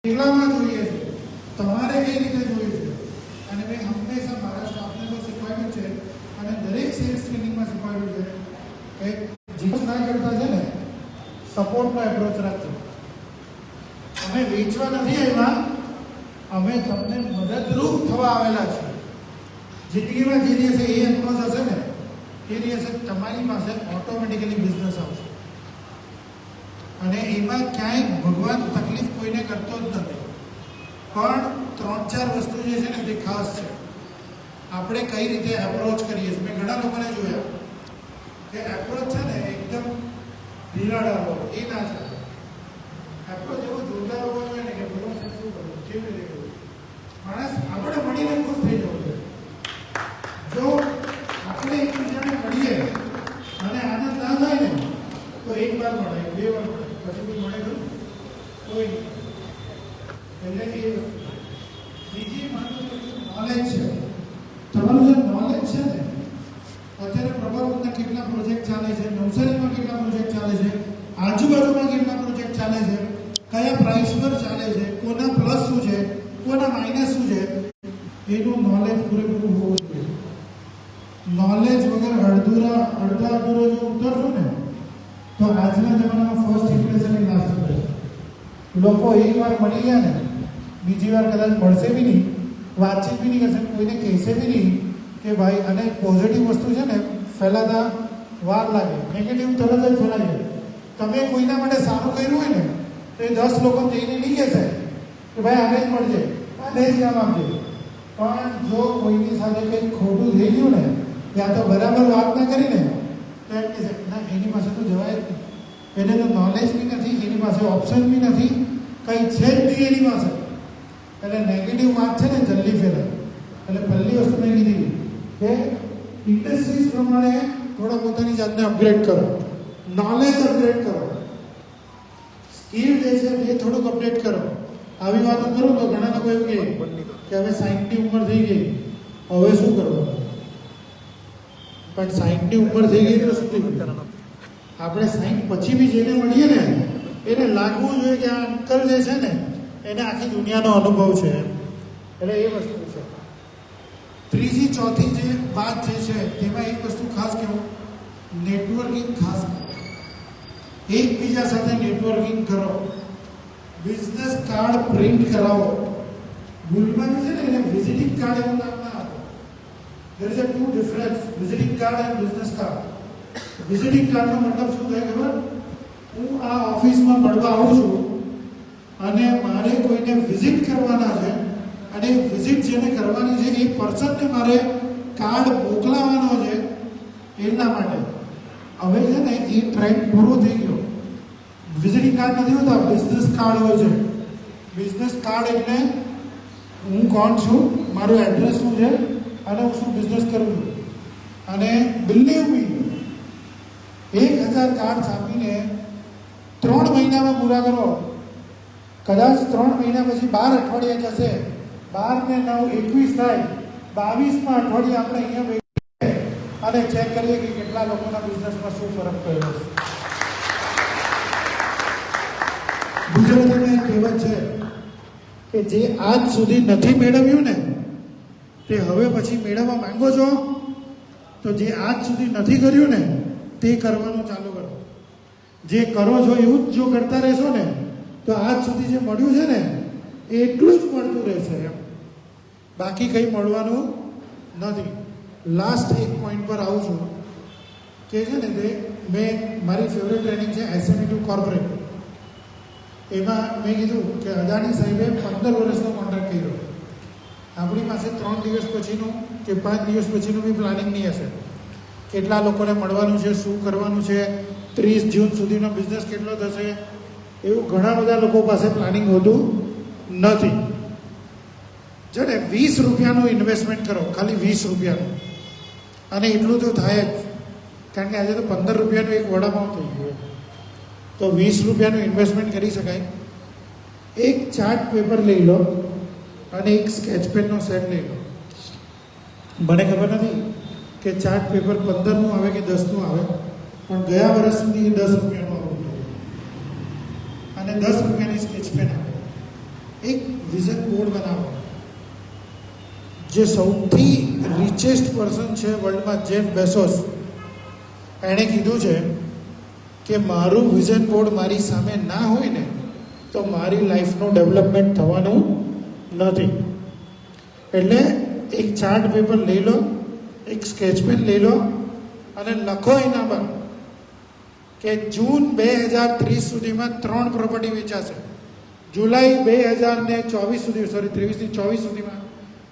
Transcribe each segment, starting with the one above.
કેટલામાં જોઈએ છે, તમારે કઈ રીતે જોઈએ છે. અને મેં હંમેશા મારા સ્ટાફને તો શીખવાડ્યું છે અને દરેક સેલ્સ ટ્રેનિંગમાં શીખવાડ્યું છે કે જીવન ના કરતા છે ને સપોર્ટનો એપ્રોચ રાખજો. અમે વેચવા નથી આવ્યા, અમે તમને મદદરૂપ થવા આવેલા છે. જિંદગીમાં જે દિવસે એ એપ્રોચ હશે ને એ દિવસે તમારી પાસે ઓટોમેટિકલી બિઝનેસ આવશે. અને એમાં ક્યાંય ભગવાન તકલીફ કોઈને કરતો જ નથી. પણ 3-4 વસ્તુ જે છે ને તે ખાસ છે. આપણે કઈ રીતે એપ્રોચ કરીએ છીએ. મેં ઘણા લોકોને જોયા કે એપ્રોચ છે ને એકદમ ઢીલાડાવો એ ના ચાલે. એપ્રોચ એવો જોરદાર હોવો જોઈએ ને કે બોલો શું કરવું, કેવી રીતે કરવું. માણસ આપણે મળીને ખુશ થઈ જવું છે. જો આપણે એકબીજાને મળીએ અને આનંદ ના થાય ને તો એક વાર મળે, 2 વાર મળે, પછી કોઈ મળે ખરું? કોઈ નહીં. એટલે એ બીજી માનું નોલેજ છે. તમારું જે નોલેજ છે ને, અત્યારે પ્રભાવના કેટલા પ્રોજેક્ટ ચાલે છે, નવસારીમાં કેટલા પ્રોજેક્ટ ચાલે છે, આજુબાજુમાં કેટલા પ્રોજેક્ટ ચાલે છે, કયા પ્રાઇસ પર ચાલે છે, કોના પ્લસ શું છે, કોના માઇનસ શું છે, એનું નોલેજ પૂરેપૂરું હોવું જોઈએ. નોલેજ વગર અડધા અધૂરો જો ઉતરશો ને તો આજના જમાનામાં ફર્સ્ટ ઇમ્પ્રેશન એ લાસ્ટ કરે છે. લોકો એકવાર મળી ગયા ને બીજી વાર કદાચ મળશે બી નહીં, વાતચીત બી નહીં કરશે, કોઈને કહેશે બી નહીં કે ભાઈ. અને પોઝિટિવ વસ્તુ છે ને ફેલાતા વાર લાગે, નેગેટિવ તરત જ ફેલાઈ જાય. તમે કોઈના માટે સારું કર્યું હોય ને તો એ 10 લોકો જઈને નહીં કહેશે કે ભાઈ આને જ મળજે, આને જ કામ આપજે. પણ જો કોઈની સાથે કંઈક ખોટું થઈ ગયું ને, ત્યાં તો બરાબર વાત ના કરીને તો એમ કહેશે ના એની પાસે તો જવાય જ નહીં, એને તો નોલેજ બી નથી, એની પાસે ઓપ્શન બી નથી, કંઈ છે જ નહીં એની પાસે. એટલે નેગેટિવ વાત છે ને જલ્દી ફેલાય. એટલે પહેલી વસ્તુ મેં કીધી કે ઇન્ડસ્ટ્રીઝ પ્રમાણે થોડા પોતાની જાતને અપગ્રેડ કરો, નોલેજ અપગ્રેડ કરો, સ્કિલ જે છે એ થોડુંક અપડેટ કરો. આવી વાતો કરું તો ઘણા લોકો એવું કહે કે હવે 60ની ઉંમર થઈ ગઈ, હવે શું કરવાનું. પણ 60ની ઉંમર થઈ ગઈ તો શું થયું? આપણે 60 પછી બી જેને મળીએ ને એને લાગવું જોઈએ કે આ અંકલ જે છે ને એને આખી દુનિયાનો અનુભવ છે. એટલે એ વસ્તુ છે. ત્રીજી ચોથી જે વાત જે છે તેમાં એક વસ્તુ ખાસ કહેવું, નેટવર્કિંગ ખાસ કરો. એકબીજા સાથે નેટવર્કિંગ કરો, બિઝનેસ કાર્ડ પ્રિન્ટ કરાવો. ભૂલમાં છે ને એને વિઝિટિંગ કાર્ડ એવું નામ ના આપો. there is a two difference, visiting card and business card. Visiting કાર્ડનો મતલબ શું થાય ખબર? હું આ ઓફિસમાં મળવા આવું છું અને મારે કોઈને વિઝિટ કરવાના છે અને વિઝિટ જેને કરવાની છે એ પર્સનને મારે કાર્ડ મોકલાવવાનો છે એના માટે. હવે છે ને એ ટ્રેન્ડ પૂરો થઈ ગયો. વિઝિટિંગ કાર્ડ નથી હોતા, બિઝનેસ કાર્ડ હોય છે. બિઝનેસ કાર્ડ એટલે હું કોણ છું, મારું એડ્રેસ શું છે અને હું શું બિઝનેસ કરું છું. અને બિલીવ મી 1000 કાર્ડ છાપીને 3 મહિનામાં પૂરા કરો. કદાચ 3 મહિના પછી 12 અઠવાડિયા જશે, 12 ને 9 21 થાય, 22માં અઠવાડિયે આપણે અહીંયા બેસીએ અને ચેક કરીએ કે કેટલા લોકોના બિઝનેસમાં શું ફરક પડ્યો છે. ગુજરાતીમાં કહેવત છે કે જે આજ સુધી નથી મેળવ્યું ને તે હવે પછી મેળવવા માંગો છો, તો જે આજ સુધી નથી કર્યું ને તે કરવાનું ચાલુ કરો. જે કરો છો એવું જ જો કરતા રહેશો ને તો આજ સુધી જે મળ્યું છે ને એટલું જ મળતું રહેશે એમ, બાકી કંઈ મળવાનું નથી. લાસ્ટ એક પોઈન્ટ પર આવું છું કે છે ને તે મેં મારી ફેવરેટ ટ્રેનિંગ છે SME ટુ કોર્પોરેટ. એમાં મેં કીધું કે અદાણી સાહેબે 15 વર્ષનો કોન્ટ્રાક્ટ કર્યો. આપણી પાસે 3 દિવસ પછીનું કે 5 દિવસ પછીનું બી પ્લાનિંગ નહીં હશે. કેટલા લોકોને મળવાનું છે, શું કરવાનું છે, 30 જૂન સુધીનો બિઝનેસ કેટલો થશે, એવું ઘણા બધા લોકો પાસે પ્લાનિંગ હોતું નથી. જો ને 20 રૂપિયાનું ઇન્વેસ્ટમેન્ટ કરો, ખાલી 20 રૂપિયાનું, અને એટલું તો થાય જ. કારણ કે આજે તો 15 રૂપિયાનું એક વડાપાઉં થઈ ગયું. તો 20 રૂપિયાનું ઇન્વેસ્ટમેન્ટ કરી શકાય. એક ચાર્ટ પેપર લઈ લો અને એક સ્કેચ પેનનો સેટ લઈ લો. મને ખબર નથી કે ચાર્ટ પેપર 15નું આવે કે 10નું આવે, પણ ગયા વર્ષ સુધી 10 રૂપિયાનું આવતું અને 10 રૂપિયાની સ્કેચ પેન આવે. એક વિઝન બોર્ડ બનાવો. જે સૌથી રિચેસ્ટ પર્સન છે વર્લ્ડમાં, જેફ બેસોસ, એણે કીધું છે કે મારું વિઝન બોર્ડ મારી સામે ના હોય ને તો મારી લાઈફનું ડેવલપમેન્ટ થવાનું નથી. એટલે એક ચાર્ટ પેપર લઈ લો, એક સ્કેચ પેન લઈ લો અને લખો એના પર કે જૂન 2030 સુધીમાં 3 પ્રોપર્ટી વેચાશે, જુલાઈ 2024 સુધી, સોરી 23થી 24 સુધીમાં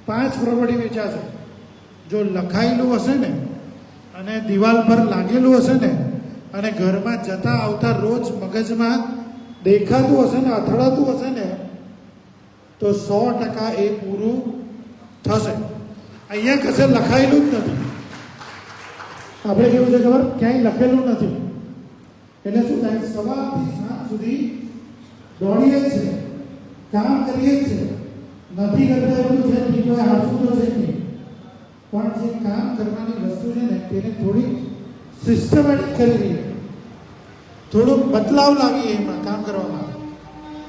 5 પ્રોપર્ટી વેચાશે. જો લખાયેલું હશે ને અને દિવાલ પર લાગેલું હશે ને અને ઘરમાં જતા આવતા રોજ મગજમાં દેખાતું હશે ને, અથડાતું હશે ને, તો 100% એ પૂરું થશે. અહીંયા કશે લખાયેલું જ નથી. આપણે કેવું છે ખબર, ક્યાંય લખેલું નથી. એટલે શું થાય, સવારથી સાંજ સુધી દોડીએ જ છે, કામ કરીએ જ છે, નથી કરતા એવું છે કે કોઈ આવતું તો છે નહીં, પણ જે કામ કરવાની વસ્તુ છે ને તેને થોડી સિસ્ટમેટિક કરી દઈએ, થોડો બદલાવ લાવીએ એમાં કામ કરવામાં.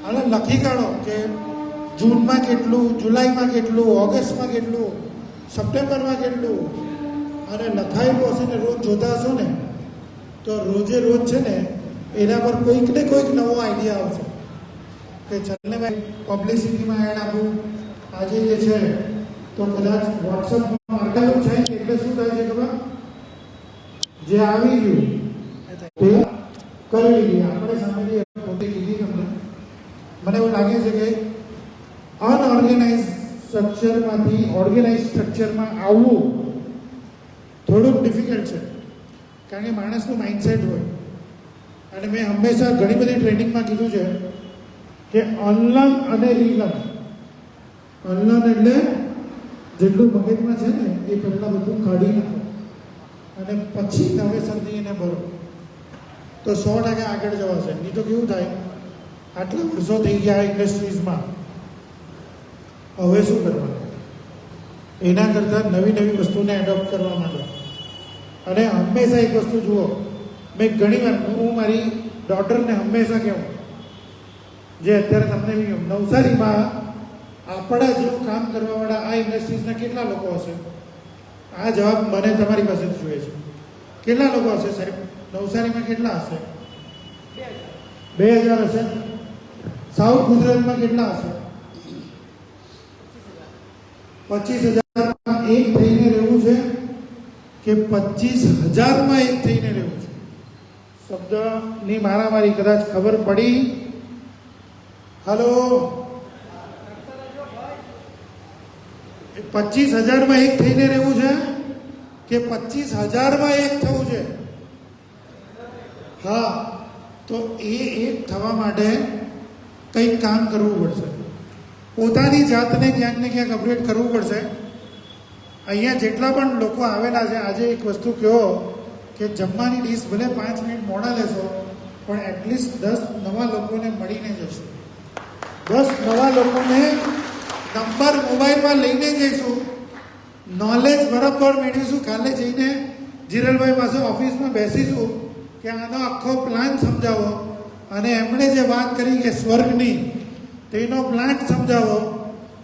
અને લખી કાઢો કે જૂનમાં કેટલું, જુલાઈમાં કેટલું, ઓગસ્ટમાં કેટલું, સપ્ટેમ્બરમાં કેટલું. અને લખાયેલું હશે ને, રોજ જોતા હશો ને તો રોજે રોજ છે ને એના પર કોઈક ને કોઈક નવો આઈડિયા આવશે કે ચાલને ભાઈ પબ્લિસિટીમાં એડ આપું. આજે જે છે તો કદાચ વોટ્સઅપમાં માર્કેલું છે એટલે શું થાય છે ખબર, જે આવી ગયું તે કરી લીધી. આપણે સામેથી પોતે કીધી તમને. મને એવું લાગે છે કે અનઓર્ગેનાઇઝ સ્ટ્રક્ચરમાંથી ઓર્ગેનાઇઝ સ્ટ્રક્ચરમાં આવવું થોડુંક ડિફિકલ્ટ છે, કારણ કે માણસનું માઇન્ડસેટ હોય. અને મેં હંમેશા ઘણી બધી ટ્રેનિંગમાં કીધું છે કે અનલર્ન અને રીલર્ન. અનલર્ન એટલે જેટલું મગજમાં છે ને એ પહેલાં બધું કાઢી નાખો અને પછી નવેસરથી એને ભરો, તો 100% આગળ જવાશે. નહીં તો કેવું થાય, આટલા વર્ષો થઈ ગયા ઇન્ડસ્ટ્રીઝમાં, હવે શું કરવાનું? એના કરતાં નવી નવી વસ્તુને એડોપ્ટ કરવા માંડો. અને હંમેશા એક વસ્તુ જુઓ, મેં ઘણી વાર, હું મારી ડોટરને હંમેશા કહું, જે અત્યારે તમને બી કહું, નવસારીમાં આપણા જેવું કામ કરવાવાળા આ ઇન્ડસ્ટ્રીઝના કેટલા લોકો હશે? આ જવાબ મને તમારી પાસેથી જોઈએ છે. કેટલા લોકો હશે સાહેબ? નવસારીમાં કેટલા હશે? 2000 હશે. સાઉથ ગુજરાતમાં કેટલા હશે? 25,000 એક થઈને રહેવું છે કે 25,000 એક થઈને રહેવું છે? શબ્દની મારામારી કદાચ ખબર પડી. હલો, 25,000 એક થઈને રહેવું છે કે 25,000 એક થવું છે? હા, તો એ એક થવા માટે કંઈક કામ કરવું પડશે. પોતાની જાતને ક્યાંક ને ક્યાંક અપગ્રેડ કરવું પડશે. અહીંયા જેટલા પણ લોકો આવેલા છે, આજે એક વસ્તુ કહો કે જમવાની ડીશ ભલે 5 મિનિટ મોડા લેશો, પણ એટલીસ્ટ 10 નવા લોકોને મળીને જશો. 10 નવા લોકોને નંબર મોબાઈલમાં લઈને જઈશું, નોલેજ બરાબર મેળવીશું. કાલે જઈને જીરલભાઈ પાસે ઓફિસમાં બેસીશું કે આનો આખો પ્લાન સમજાવો, અને એમણે જે વાત કરી કે સ્વર્ગની, તેનો પ્લાન સમજાવો.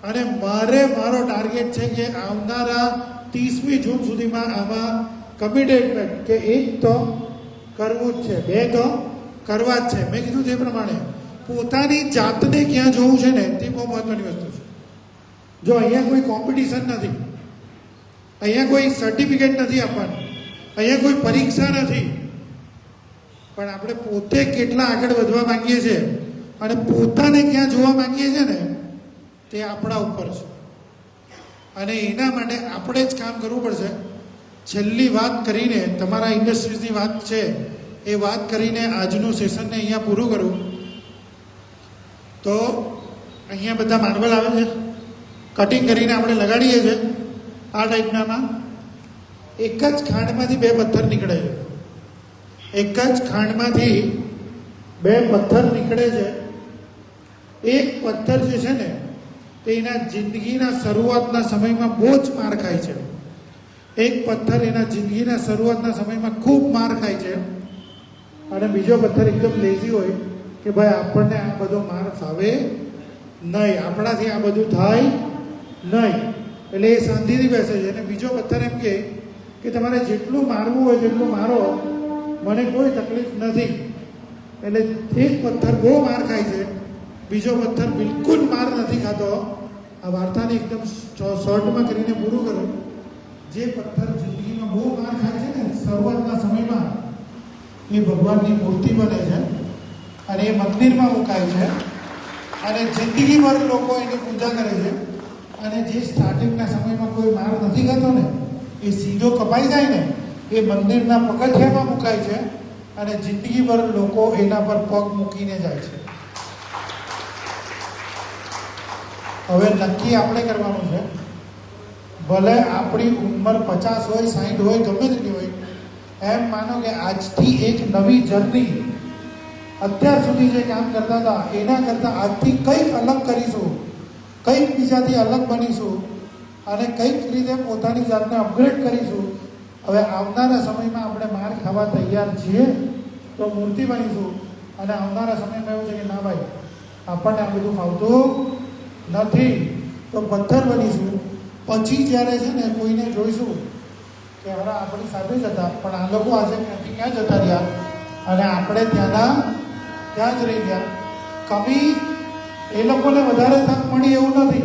અને મારો ટાર્ગેટ છે કે આવનારા 30મી જૂન સુધીમાં આમાં કમિટમેન્ટ કે 1 તો કરવું જ છે, 2 તો કરવા જ છે. મેં કીધું તે પ્રમાણે પોતાની જાતને ક્યાં જોવું છે ને તે બહુ મહત્વની વસ્તુ છે. જો અહીંયા કોઈ કોમ્પિટિશન નથી, અહીંયા કોઈ સર્ટિફિકેટ નથી આપવાનું, અહીંયા કોઈ પરીક્ષા નથી, પણ આપણે પોતે કેટલા આગળ વધવા માંગીએ છીએ અને પોતાને ક્યાં જોવા માંગીએ છીએ ને તે આપણા ઉપર છે. અને એના માટે આપણે જ કામ કરવું પડશે. છેલ્લી વાત કરીને, તમારા ઇન્ડસ્ટ્રીઝની વાત છે એ વાત કરીને આજનું સેશનને અહીંયા પૂરું કરું. તો અહીંયા બધા માર્બલ આવે છે, કટિંગ કરીને આપણે લગાડીએ છીએ આ ટાઈપનામાં. એક જ ખાંડમાંથી 2 પથ્થર નીકળે છે. એક જ ખાંડમાંથી 2 પથ્થર નીકળે છે. એક પથ્થર જે છે ને તે એના જિંદગીના શરૂઆતના સમયમાં બહુ જ માર ખાય છે. એક પથ્થર એના જિંદગીના શરૂઆતના સમયમાં ખૂબ માર ખાય છે, અને બીજો પથ્થર એકદમ લેઝી હોય કે ભાઈ આપણને આ બધો માર ફાવે નહીં, આપણાથી આ બધું થાય નહીં. એટલે એ શાંતિથી બેસે છે. અને બીજો પથ્થર એમ કે તમારે જેટલું મારવું હોય તેટલું મારો, મને કોઈ તકલીફ નથી. એટલે એક પથ્થર બહુ માર ખાય છે, બીજો પથ્થર બિલકુલ માર નથી ખાતો. આ વાર્તાને એકદમ શોર્ટમાં કરીને પૂરું કરું. જે પથ્થર જિંદગીમાં બહુ માર ખાય છે ને શરૂઆતના સમયમાં, એ ભગવાનની મૂર્તિ બને છે અને એ મંદિરમાં મુકાય છે અને જિંદગીભર લોકો એની પૂજા કરે છે. અને જે સ્ટાર્ટિંગના સમયમાં કોઈ માર નથી ખાતો ને, એ સીધો કપાઈ જાય ને, એ મંદિરના પગથિયામાં મુકાય છે અને જિંદગીભર લોકો એના પર પગ મૂકીને જાય છે. હવે નક્કી આપણે કરવાનું છે. ભલે આપણી ઉંમર 50 હોય, 60 હોય, ગમે તેટલી હોય, એમ માનો કે આજથી એક નવી જર્ની, અત્યાર સુધી જે કામ કરતા હતા એના કરતાં આજથી કંઈક અલગ કરીશું, કંઈક બીજાથી અલગ બનીશું અને કંઈક રીતે પોતાની જાતને અપગ્રેડ કરીશું. હવે આવનારા સમયમાં આપણે માર ખાવા તૈયાર છીએ તો મૂર્તિ બનીશું, અને આવનારા સમયમાં એવું છે કે ના ભાઈ, આપણને આ બધું ફાવતું નથી તો પથ્થર બનીશું. પછી જ્યારે છે ને કોઈને જોઈશું કે હવે આપણી સાથે જ હતા, પણ આ લોકો આજે ત્યાંથી ક્યાં જતા રહ્યા અને આપણે ત્યાં જ રહી ગયા. કમી એ લોકોને વધારે તક મળી એવું નથી,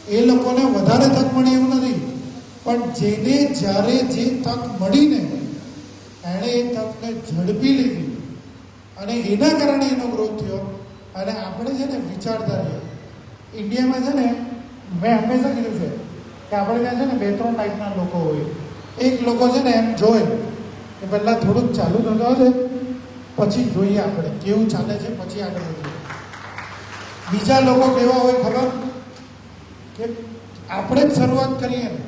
એ લોકોને વધારે તક મળી એવું નથી, પણ જેને જ્યારે જે તક મળીને એણે એ તકને ઝડપી લીધી અને એના કારણે એનો ગ્રોથ થયો. અને આપણે છે ને વિચારતા રહીએ. ઇન્ડિયામાં છે ને, મેં હંમેશા કીધું છે કે આપણે ત્યાં છે ને 2-3 ટાઈપના લોકો હોય. એક લોકો છે ને એમ જોઈ કે પહેલાં થોડુંક ચાલુ થતા હોય પછી જોઈએ આપણે કેવું ચાલે છે, પછી આગળ વધીએ. બીજા લોકો કેવા હોય ખબર, કે આપણે જ શરૂઆત કરીએ ને,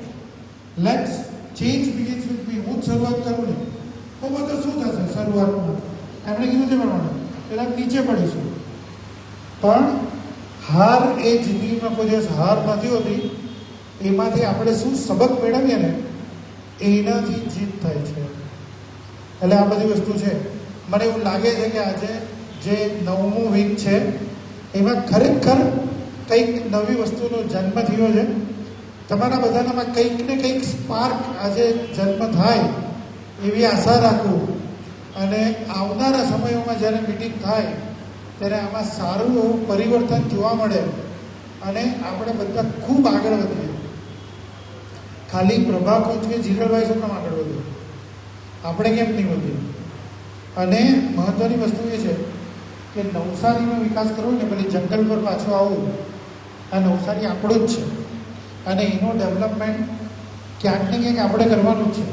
let's change begins with me, હું જ શરૂઆત કરું ને તો બધું શું થશે શરૂઆતમાં. એમણે કીધું છે પ્રમાણે પહેલાં નીચે પડીશું. પણ હાર એ જિંદગીમાં કોઈ દિવસ હાર નથી હોતી. એમાંથી આપણે શું સબક મેળવીએ ને એનાથી જીત થાય છે. એટલે આ બધી વસ્તુ છે. મને એવું લાગે છે કે આજે જે 9મું વીક છે એમાં ખરેખર કંઈક નવી વસ્તુનો જન્મ થયો છે. તમારા બધાનામાં કંઈક ને કંઈક સ્પાર્ક આજે જન્મ થાય એવી આશા રાખું. અને આવનારા સમયોમાં જ્યારે મિટિંગ થાય ત્યારે આમાં સારું એવું પરિવર્તન જોવા મળે અને આપણે બધા ખૂબ આગળ વધીએ. ખાલી પ્રભા કોચ કે જીગરભાઈ શું કામ આગળ વધીએ, આપણે કેમ નહીં વધીએ? અને મહત્ત્વની વસ્તુ એ છે કે નવસારીનો વિકાસ કરવો ને, પછી જંગલ પર પાછું આવવું. આ નવસારી આપણું જ છે અને એનું ડેવલપમેન્ટ ક્યાંક ને ક્યાંક આપણે કરવાનું જ છે.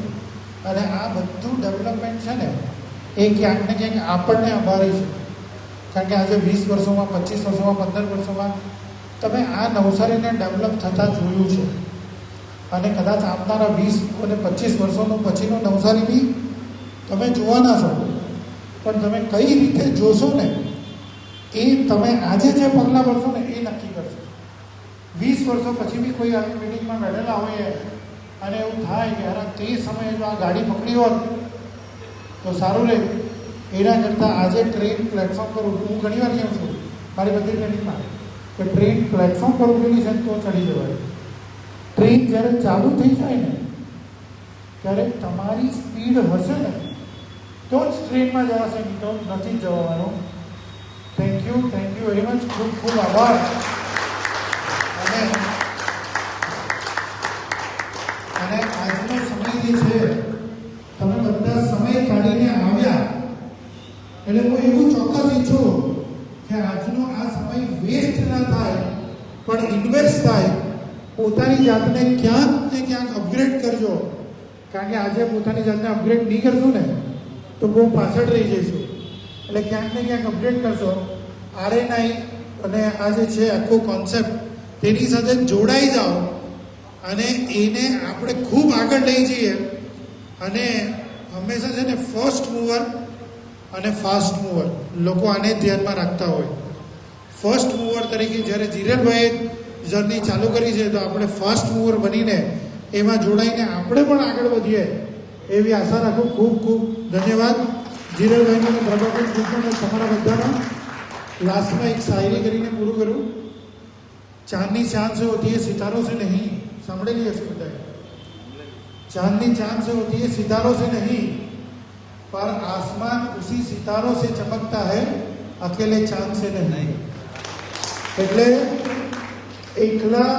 અને આ બધું ડેવલપમેન્ટ છે ને એ ક્યાંક ને ક્યાંક આપણને આભારી છે. કારણ કે આજે 20 વર્ષોમાં, 25 વર્ષોમાં, 15 વર્ષોમાં તમે આ નવસારીને ડેવલપ થતાં જોયું છે. અને કદાચ આવનારા 20 અને 25 વર્ષોનું પછીનું નવસારી બી તમે જોવાના છો. પણ તમે કઈ રીતે જોશો ને એ તમે આજે જે પગલાં ભરશો ને એ નક્કી કરશો. 20 વર્ષો પછી બી કોઈ આવી મિટિંગમાં બેઠેલા હોઈએ અને એવું થાય કે યાર તે સમયે જો આ ગાડી પકડી હોત તો સારું રહે. એના કરતાં આજે ટ્રેન પ્લેટફોર્મ પર હું ઘણી વાર કહું છું મારી બધી મિટિંગમાં કે ટ્રેન પ્લેટફોર્મ પર ઊભેલી છે તો ચડી જવાય. ટ્રેન જ્યારે ચાલુ થઈ જાય ને ત્યારે તમારી સ્પીડ હશે ને તો જ ટ્રેનમાં જવાશે, નહીં તો નથી જવાનું. Thank you very much. ખૂબ ખૂબ આભાર. અને આજનો સમય જે છે તમે બધા સમય કાઢીને આવ્યા એટલે હું એવું ચોક્કસ ઈચ્છું કે આજનો આ સમય વેસ્ટ ના થાય પણ ઇન્વેસ્ટ થાય. પોતાની જાતને ક્યાંક ને ક્યાંક અપગ્રેડ કરજો. કારણ કે આજે પોતાની જાતને અપગ્રેડ નહીં કરશું ને તો બહુ પાછળ રહી જઈશું. એટલે ક્યાંક ને ક્યાંક અપગ્રેડ કરશો. RNI અને આ જે છે આખો કોન્સેપ્ટ તેની સાથે જોડાઈ જાઓ અને એને આપણે ખૂબ આગળ લઈ જઈએ. અને હંમેશા છે ને ફર્સ્ટ મૂવર અને ફાસ્ટ મૂવર લોકો આને ધ્યાનમાં રાખતા હોય. ફર્સ્ટ મૂવર તરીકે જ્યારે ધીરજભાઈએ જર્ની ચાલુ કરી છે તો આપણે ફાસ્ટ મૂવર બનીને એમાં જોડાઈને આપણે પણ આગળ વધીએ એવી આશા રાખું. ખૂબ ખૂબ ધન્યવાદ. જીરલભાઈનો અને પ્રભાકર ગ્રુપનો તમારા બધાનો લાસ્ટમાં એક શાયરી કરીને પૂરું કરું. ચાંદની चांद से होती है सितारों से नहीं, સાંભળેલી હશે બધાએ. चांदनी चांद से होती है सितारों से नहीं, पर आसमान उसी सितारों से चमकता है, अकेले चांद से नहीं. એટલે એકલા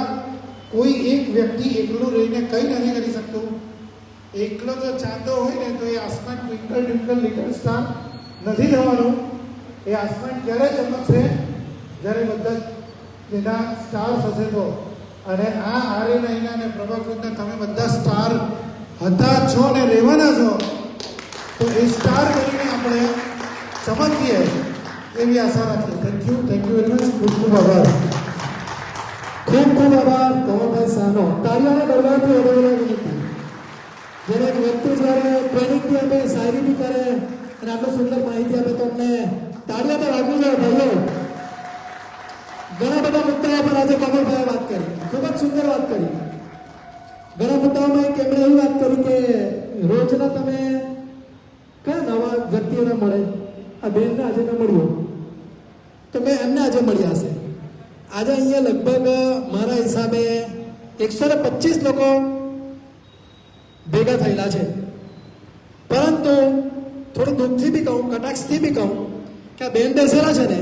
કોઈ એક વ્યક્તિ એકલું રહીને કંઈ નથી કરી શકતો. એકલો જો ચાંદો હોય ને તો એ આસમાન ટ્વિંકલ ટ્વિંકલ લિટલ સ્ટાર નથી થવાનું. એ આસમાન ક્યારે ચમકશે? જ્યારે બધા એના સ્ટાર્સ હશે તો. અને આ આર્યનયના અને પ્રભાકૃતના તમે બધા સ્ટાર હતા છો ને રહેવાના છો, તો એ સ્ટાર બનીને આપણે ચમકીએ એવી આશા રાખીએ. Thank you very much. ખૂબ ખૂબ આભાર. ખૂબ ખૂબ આભાર કમલભાઈ શાહનો. તાળીઓના ગરબાથી વધારે વિનંતી. જ્યારે એક વ્યક્તિ જ્યારે ટ્રેનિંગ બી આપે, શાયરી બી કરે અને આટલું સુંદર માહિતી આપે તો અમને તાળીઓ તો વાગવી જોઈએ ભાઈઓ. ઘણા બધા મુદ્દાઓ પર આજે કમલભાઈએ વાત કરી, ખૂબ જ સુંદર વાત કરી. ઘણા મુદ્દાઓમાં એક એમણે એવી વાત કરી કે રોજના તમે કયા નવા વ્યક્તિઓને મળે. આ બેનને આજે મેં મળ્યો તો મેં એમને આજે મળ્યા હશે. આજે અહીંયા લગભગ મારા હિસાબે 125 લોકો ભેગા થયેલા છે. પરંતુ થોડું દુઃખથી બી કહું, કટાક્ષથી બી કહું કે આ બેન બેસેલા છે ને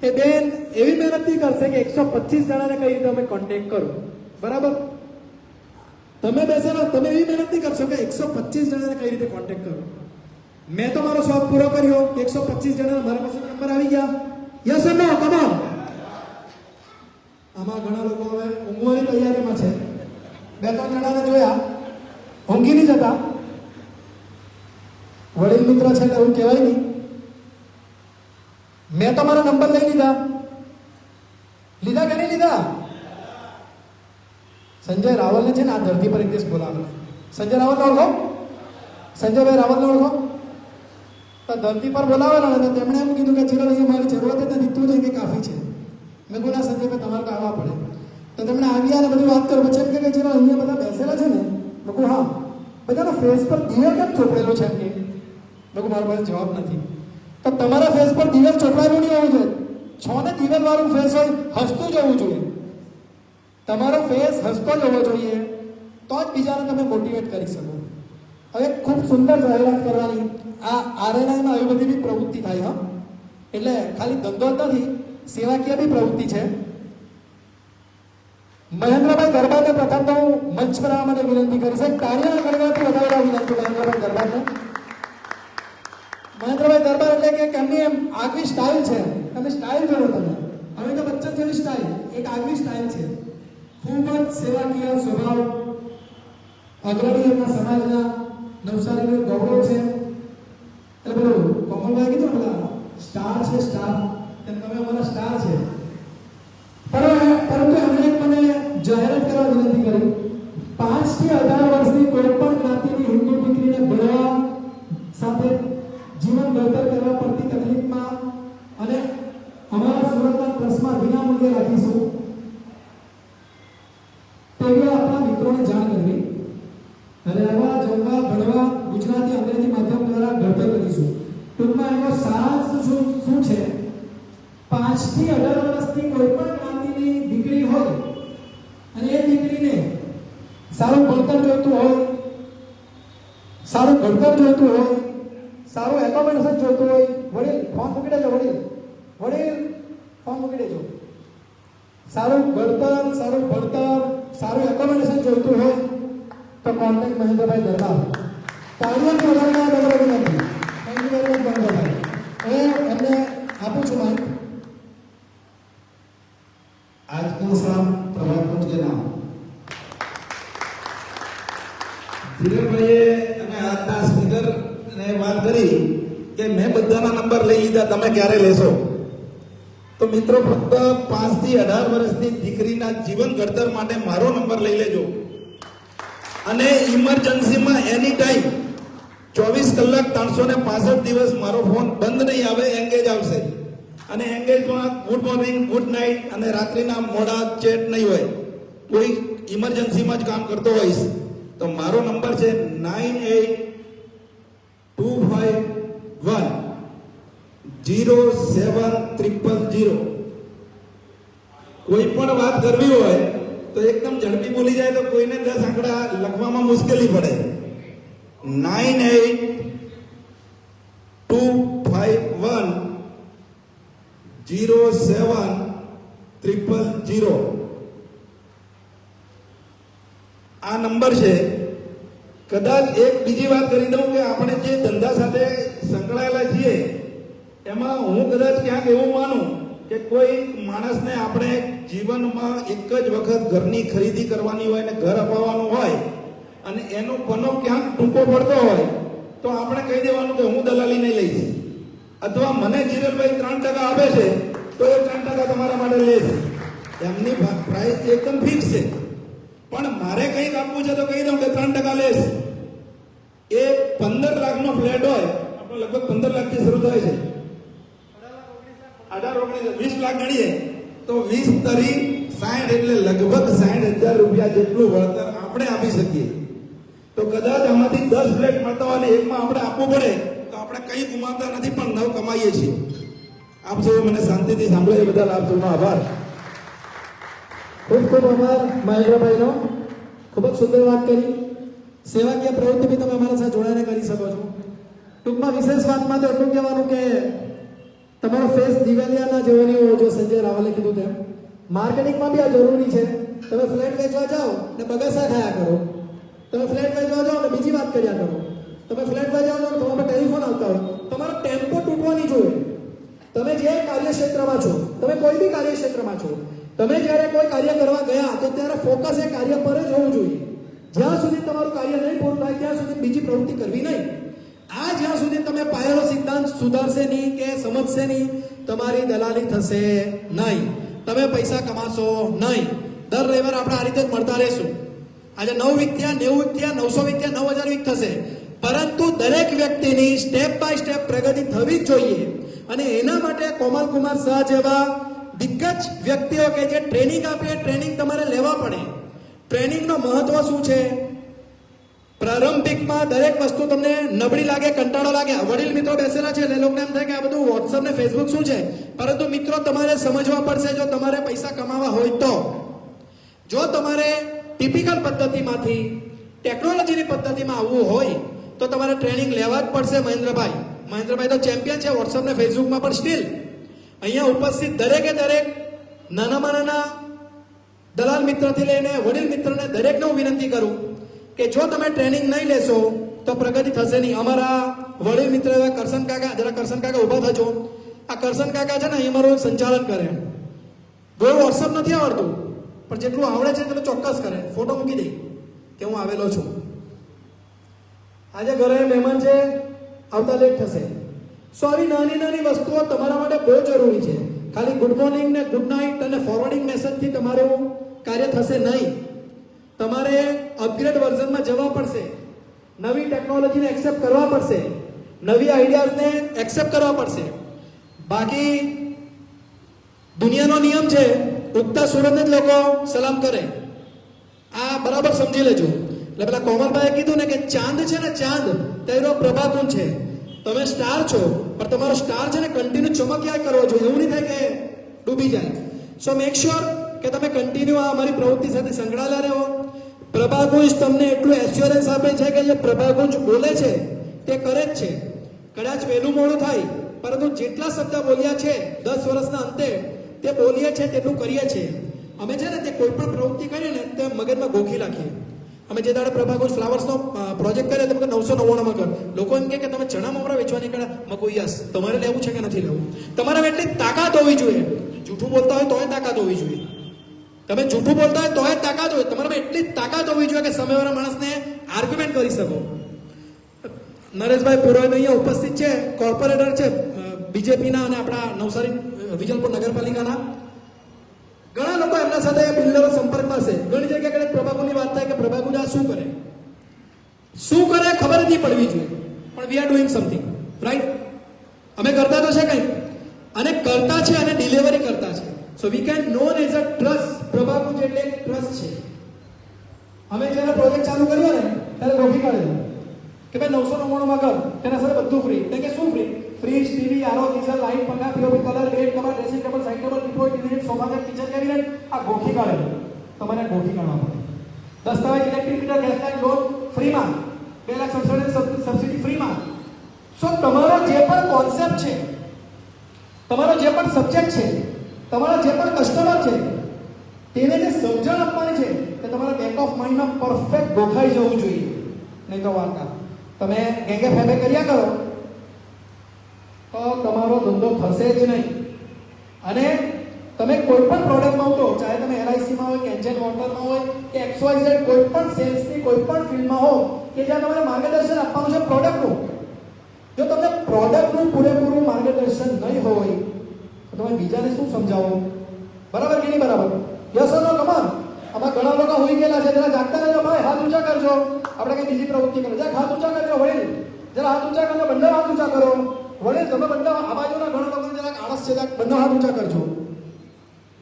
એ બેન એવી મહેનત નહીં કરશે કે 125 જણાને કઈ રીતે અમે કોન્ટેક્ટ કરું. બરાબર? તમે બેસેલા, તમે એવી મહેનત નહીં કરશો કે 125 જણાને કઈ રીતે કોન્ટેક્ટ કરું. મેં તો મારો શોખ પૂરો કર્યો. 125 જણા મારા પાસે નંબર આવી ગયા. Yes or no? Come on. આમાં ઘણા લોકો હવે ઊંઘવાની તૈયારીમાં છે. 2-3 જણાને જોયા ઊંઘી નહીં જતા. વડીલ મિત્ર છે એટલે એવું કહેવાય નહીં. મેં તો મારા નંબર લઈ લીધા કે નહીં લીધા? સંજય રાવલને છે ને આ ધરતી પર એક દિવસ બોલાવે. સંજય રાવલને ઓળખો? સંજયભાઈ રાવલને ઓળખો? તો ધરતી પર બોલાવેલા હતા. તેમણે એમ કીધું કે ચલો અહીંયા મારી જરૂરત જ નથી, તું જ કે કાફી છે. મેં બોલા સંજયભાઈ તમારે આવવા પડે. તો તેમણે આવ્યા અને બધી વાત કરો. પછી એમ કે ચલો અહીંયા બધા બેસેલા છે ને. મેં કહું હા. બધાના ફેસ પર દિવેલ કેમ ચોપડેલો છે? એમ કે મેં કહું મારા પાસે જવાબ નથી. તો તમારા ફેસ પર દિવેલ ચોપડાયેલું નહીં હોવું જોઈએ. છો ને દિવેલ વાળું ફેસ હોય, હસતું જ હોવું જોઈએ. તમારો ફેસ હસતો જ હોવો જોઈએ, તો જ બીજાને તમે મોટિવેટ કરી શકો. હવે ખૂબ સુંદર જાહેરાત કરવાની. આ આરએનઆઈમાં આવી બધી બી પ્રવૃત્તિ થાય. હા, એટલે ખાલી ધંધો જ નથી, સેવાકીય બી પ્રવૃત્તિ છે. મહેન્દ્રભાઈ ગરબાને પ્રથમ તો હું મંચ પર આવવા માટે વિનંતી કરીશ. કાર્યના કરવાથી વધારે વિનંતી મહેન્દ્રભાઈ ગરબાને. મહેન્દ્રભાઈ ગરબા એટલે કે એમની એમ આગવી સ્ટાઇલ છે. તમે સ્ટાઇલ જોડો. તમે અમિતાભ બચ્ચન જેવી સ્ટાઇલ, એક આગવી સ્ટાઇલ છે. ખૂબ જ સેવાકીય સ્વભાવ, અગ્રણી એમના સમાજના, નવસારીનું ગૌરવ છે. એટલે બોલો કોમલભાઈ કીધું ને પેલા સ્ટાર છે, સ્ટાર તેમ તમે અમારા સ્ટાર છે. પરંતુ એમણે મને જાહેરાત કરવા વિનંતી કરી. 5 થી 18 વર્ષની કોઈ પણ જ્ઞાતિની હિન્દુ દીકરીને ભણવા સાથે જીવન ઘડતર કરવા પડતી તકલીફમાં અને અમારા સુરતના ટ્રસ્ટમાં વિનામૂલ્યે રાખીશું તેવી આપણા મિત્રોને જાણ કરવી. રહેવા, જમવા, ભણવા ગુજરાતી, અંગ્રેજી માધ્યમ દ્વારા ઘડતર કરીશું. ટૂંકમાં એનો સારાંશ શું છે? 5 થી 18 વર્ષની કોઈ પણ જ્ઞાતિની દીકરી હોય અને એ દીકરીને સારું ભણતર જોઈતું હોય, સારું ઘડતર જોઈતું હોય, સારું એકોમોડેશન જોઈતું હોય. વડીલ ફોન મૂકી દેજો. વડીલ ફોન મૂકી દેજો. સારું ઘડતર, સારું ભણતર, સારું એકોમોડેશન જોઈતું હોય તો કોન્ટેક્ટ મહેન્દ્રભાઈ દરબાર. તાળીઓથી વધારવા તમારે વિનંતી. થેન્ક યુ વેરી મચ મહેન્દ્રભાઈ. હવે એમને આપું છું માઇક. आज के शाम प्रभात के नाम ધીરજભાઈએ અને આજના સ્પીકર ને વાત કરી કે મેં બધાના નંબર લઈ લીધા, તમે ક્યારે લેશો? તો મિત્રો ફક્ત 5 થી 18 વર્ષની દીકરીના જીવન ઘડતર માટે મારો નંબર લઈ લેજો. અને ઇમરજન્સીમાં એની ટાઈમ 24 કલાક 365 દિવસ મારો ફોન બંધ નહીં આવે, એંગેજ આવશે. અને એંગેજમાં ગુડ મોર્નિંગ, ગુડ નાઇટ અને રાત્રિના મોડા ચેટ નહીં હોય. કોઈ ઇમરજન્સીમાં જ કામ કરતો હોઈશ તો મારો નંબર છે 9825 0700 કોઈ પણ વાત કરવી હોય તો એકદમ ઝડપી બોલી જાય તો કોઈને 10 આંકડા લખવામાં મુશ્કેલી પડે. 9825107300 આ નંબર છે. કદાચ એક બીજી વાત કરી દઉં કે આપણે જે ધંધા સાથે સંકળાયેલા છીએ એમાં હું કદાચ ક્યાંક એવું માનું કે કોઈ માણસને આપણે જીવનમાં એક જ વખત ઘરની ખરીદી કરવાની હોય ને ઘર અપાવવાનું હોય અને એનો પનો ક્યાંક ટૂંકો પડતો હોય તો આપણે કહી દેવાનું કે હું દલાલી નહીં લઈશ, અથવા મને જીરલભાઈ 3% આપે છે તો એ 3% તમારા માટે લેશે. એમની પ્રાઇસ એકદમ ફિક્સ છે, પણ મારે કંઈક આપવું છે તો કહી દઉં કે 3% લેશ. એ 15 લાખનો ફ્લેટ હોય, આપણે લગભગ 15 લાખથી શરૂ થાય છે, 18-19-20 લાખ ગણીએ તો 20 તરી 60 એટલે લગભગ 60,000 રૂપિયા જેટલું વળતર આપણે આપી શકીએ. તો કદાચ આમાંથી 10 ફ્લેટ મળતા હોય ને એકમાં આપણે આપવું પડે તો આપણે કંઈ ગુમાવતા નથી, પણ 9 કમાઈએ છીએ. આપ સૌ મને શાંતિથી સાંભળે એ બદલ આપ સૌનો આભાર. ખૂબ ખૂબ આભાર મહેન્દ્રભાઈનો. ખૂબ જ સુંદર વાત કરી. સેવાકીય પ્રવૃત્તિ બી તમે અમારા સાથે જોડાઈને કરી શકો છો. ટૂંકમાં વિશેષ વાતમાં તો એટલું કહેવાનું કે તમારો ફેસ દિવાલિયાના જેવો નહીં હોવો જો સંજય રાવલે કીધું તેમ. માર્કેટિંગમાં બી આ જરૂરી છે. તમે ફ્લેટ વેચવા જાઓ ને બગાસા ખાયા કરો, તમે ફ્લેટ વેચવા જાઓ ને બીજી વાત કર્યા કરો, તમે ફ્લેટ વેચવા જાઓ ને તમારા ટેલિફોન આવતા હોય, તમારો ટેમ્પો તૂટવાની જોઈએ. તમે જે કાર્યક્ષેત્રમાં છો, તમે કોઈ બી કાર્યક્ષેત્રમાં છો, તમે જ્યારે કોઈ કાર્ય કરવા ગયા તો ત્યારે ફોકસ એ કાર્ય પર જ હોવું જોઈએ. જ્યાં સુધી તમારું કાર્ય નહીં પૂરું થાય ત્યાં સુધી બીજી પ્રવૃત્તિ કરવી નહીં. આ જ્યાં સુધી તમે પાયાનો સિદ્ધાંત સુધારશે નહીં કે સમજશે નહીં, તમારી દલાલી થશે નહીં, તમે પૈસા કમાશો નહીં. દર રવિવારે આપણે આ રીતે જ મળતા રહીશું. આજે 9 વીક થયા, 90 વીક થયા, 900 વીક થયા, 9000 વીક થશે, પરંતુ દરેક વ્યક્તિની સ્ટેપ બાય સ્ટેપ પ્રગતિ થવી જ જોઈએ. અને એના માટે કોમલ કુમાર શાહ જેવા દિગ્ગજ વ્યક્તિઓ કે જે ટ્રેનિંગ આપે, ટ્રેનિંગ તમારે લેવા પડે. ટ્રેનિંગનો મહત્વ શું છે? પ્રારંભિકમાં દરેક વસ્તુ તમને નબળી લાગે, કંટાળો લાગે. વડીલ મિત્રો બેસેલા છે એ લોકોને એમ થાય કે આ બધું વોટ્સઅપ ને ફેસબુક શું છે, પરંતુ મિત્રો તમારે સમજવા પડશે. જો તમારે પૈસા કમાવા હોય તો, જો તમારે ટિપિકલ પદ્ધતિમાંથી ટેકનોલોજીની પદ્ધતિમાં આવવું હોય તો તમારે ટ્રેનિંગ લેવા જ પડશે. મહેન્દ્રભાઈ તો ચેમ્પિયન છે વોટ્સઅપ ને ફેસબુકમાં, પણ સ્ટીલ અહીંયા ઉપસ્થિત દરેકે દરેક નાનામાં નાના દલાલ મિત્રથી લઈને વડીલ મિત્રને દરેકને હું વિનંતી કરું કે જો તમે ટ્રેનિંગ નહીં લેશો તો પ્રગતિ થશે નહીં. અમારા વડીલ મિત્ર એવા કરશન કાકા, જરા કરશન કાકા ઊભા થજો. આ કરશન કાકા છે ને અહીં મારું સંચાલન કરે. બહુ વોટ્સઅપ નથી આવડતું, પણ જેટલું આવડે છે એટલું ચોક્કસ કરે. ફોટો મૂકી દે કે હું આવેલો છું. આજે ઘરે મહેમાન છે, આવતા લેટ થશે. સો આવી નાની નાની વસ્તુઓ તમારા માટે બહુ જરૂરી છે. ખાલી ગુડ મોર્નિંગ ને ગુડ નાઇટ અને ફોરવર્ડિંગ મેસેજથી તમારું કાર્ય થશે નહીં. તમારે અપગ્રેડ વર્ઝનમાં જવા પડશે, નવી ટેકનોલોજીને એક્સેપ્ટ કરવા પડશે, નવી આઈડિયાઝને એક્સેપ્ટ કરવા પડશે. બાકી દુનિયાનો નિયમ છે ઉગતા સૂરજને જ લોકો સલામ કરે. આ બરાબર સમજી લેજો. એટલે પેલા કોમલભાઈએ કીધું ને કે ચાંદ છે ને, ચાંદ તેનો પ્રભાકુંજ છે. તમે સ્ટાર છો, પણ તમારો સ્ટાર છે ને કન્ટિન્યુ ચમક્યા કરવો જોઈએ. એવું નહીં થાય કે ડૂબી જાય. સો મેક શ્યોર કે તમે કન્ટિન્યુ આ અમારી પ્રવૃત્તિ સાથે સંકળાયેલા રહો. પ્રભાકુંજ તમને એટલું એશ્યોરન્સ આપે છે કે જે પ્રભાકુંજ બોલે છે તે કરે જ છે. કદાચ વહેલું મોડું થાય, પરંતુ જેટલા શબ્દ બોલ્યા છે 10 વર્ષના અંતે તે બોલીએ છે તેટલું કરીએ છીએ. અમે છે ને તે કોઈ પણ પ્રવૃત્તિ કરીએ ને તે મગજમાં ગોખી રાખીએ. અમે જે દાડે પ્રભાકુંજ ફ્લાવર્સનો પ્રોજેક્ટ કર્યો તો 999 કર. લોકો એમ કે તમે ચણા મમરા વેચવા નીકળ્યા. મેં કોઈ યસ, તમારે લેવું છે કે નથી લેવું? તમારે એટલી તાકાત હોવી જોઈએ. જૂઠું બોલતા હોય તોય તાકાત હોવી જોઈએ. તમે જૂઠું બોલતા હોય તોય તાકાત હોય. તમારામાં એટલી તાકાત હોવી જોઈએ કે સામેવાળા માણસને આર્ગ્યુમેન્ટ કરી શકો. નરેશભાઈ પુરોહિત અહીંયા ઉપસ્થિત છે, કોર્પોરેટર છે બીજેપીના અને આપણા નવસારી વિજલપુર નગરપાલિકાના. ઘણા લોકો એમના સાથે બિલ્ડરો સંપર્કમાં છે. ઘણી જગ્યાએ કદાચ પ્રભાકુંજની વાત થાય કે પ્રભાકુંજ આ શું કરે ખબર નથી પડવી જોઈએ, પણ we are doing something right. અમે કરતા તો છે કંઈ, અને કરતા છે અને ડિલિવરી કરતા છે. So we can known as a trust. Prabhakunj એટલે એક ટ્રસ્ટ છે. અમે જ્યારે પ્રોજેક્ટ ચાલુ કર્યો ને ત્યારે રોકી કાઢેલું કે ભાઈ 999 માં કર, તેના સાથે બધું ફ્રી. એટલે કે શું ફ્રી? આરો ગીઝર લાઇટ પંખા POP colour grade cover dressing table side table teapoy TV sofa set kitchen cabinet આ ગોખી કાઢે તમારે ગોખી કાઢવા પડે દસ્તાવેજ electric meter gas line loan ફ્રીમાં 2 લાખ સબસિડી ફ્રીમાં સો તમારો જે પણ કોન્સેપ્ટ છે તમારો જે પણ સબ્જેક્ટ છે તમારા જે પણ કસ્ટમર છે તેને જે સમજણ આપવાની છે કે તમારા બેક ઓફ માઇન્ડમાં પરફેક્ટ ગોખાઈ જવું જોઈએ નહીં તો વાર્તા તમે ગેંગે ફેબે કર્યા કરો તો તમારો ધંધો થશે જ નહીં અને તમે કોઈ પણ પ્રોડક્ટમાં ઉતરો ચાહે તમે એલઆઈસીમાં હોય કે એન્જિન મોટરમાં હોય કે XYZ કોઈ પણ સેલ્સની કોઈ પણ ફિલ્ડમાં હો કે જ્યાં તમારે માર્ગદર્શન આપવાનું છે પ્રોડક્ટનું જો તમને પ્રોડક્ટનું પૂરેપૂરું માર્ગદર્શન નહીં હોય તો તમે બીજાને શું સમજાવો બરાબર કે નહીં બરાબર યસ ઓર નો કમાન આમાં ઘણા લોકો હોઈ ગયેલા છે જરા જાગતા રહેજો ભાઈ હાથ ઊંચા કરજો આપણે કઈ બીજી પ્રવૃત્તિ કરો જરા હાથ ઊંચા કરજો વડીલ જરા હાથ ઊંચા કરજો બંને હાથ ઊંચા કરો વડીલ તમે બંને આ બાજુના ઘણા લોકોને જરા આળસ છે બંને હાથ ઊંચા કરજો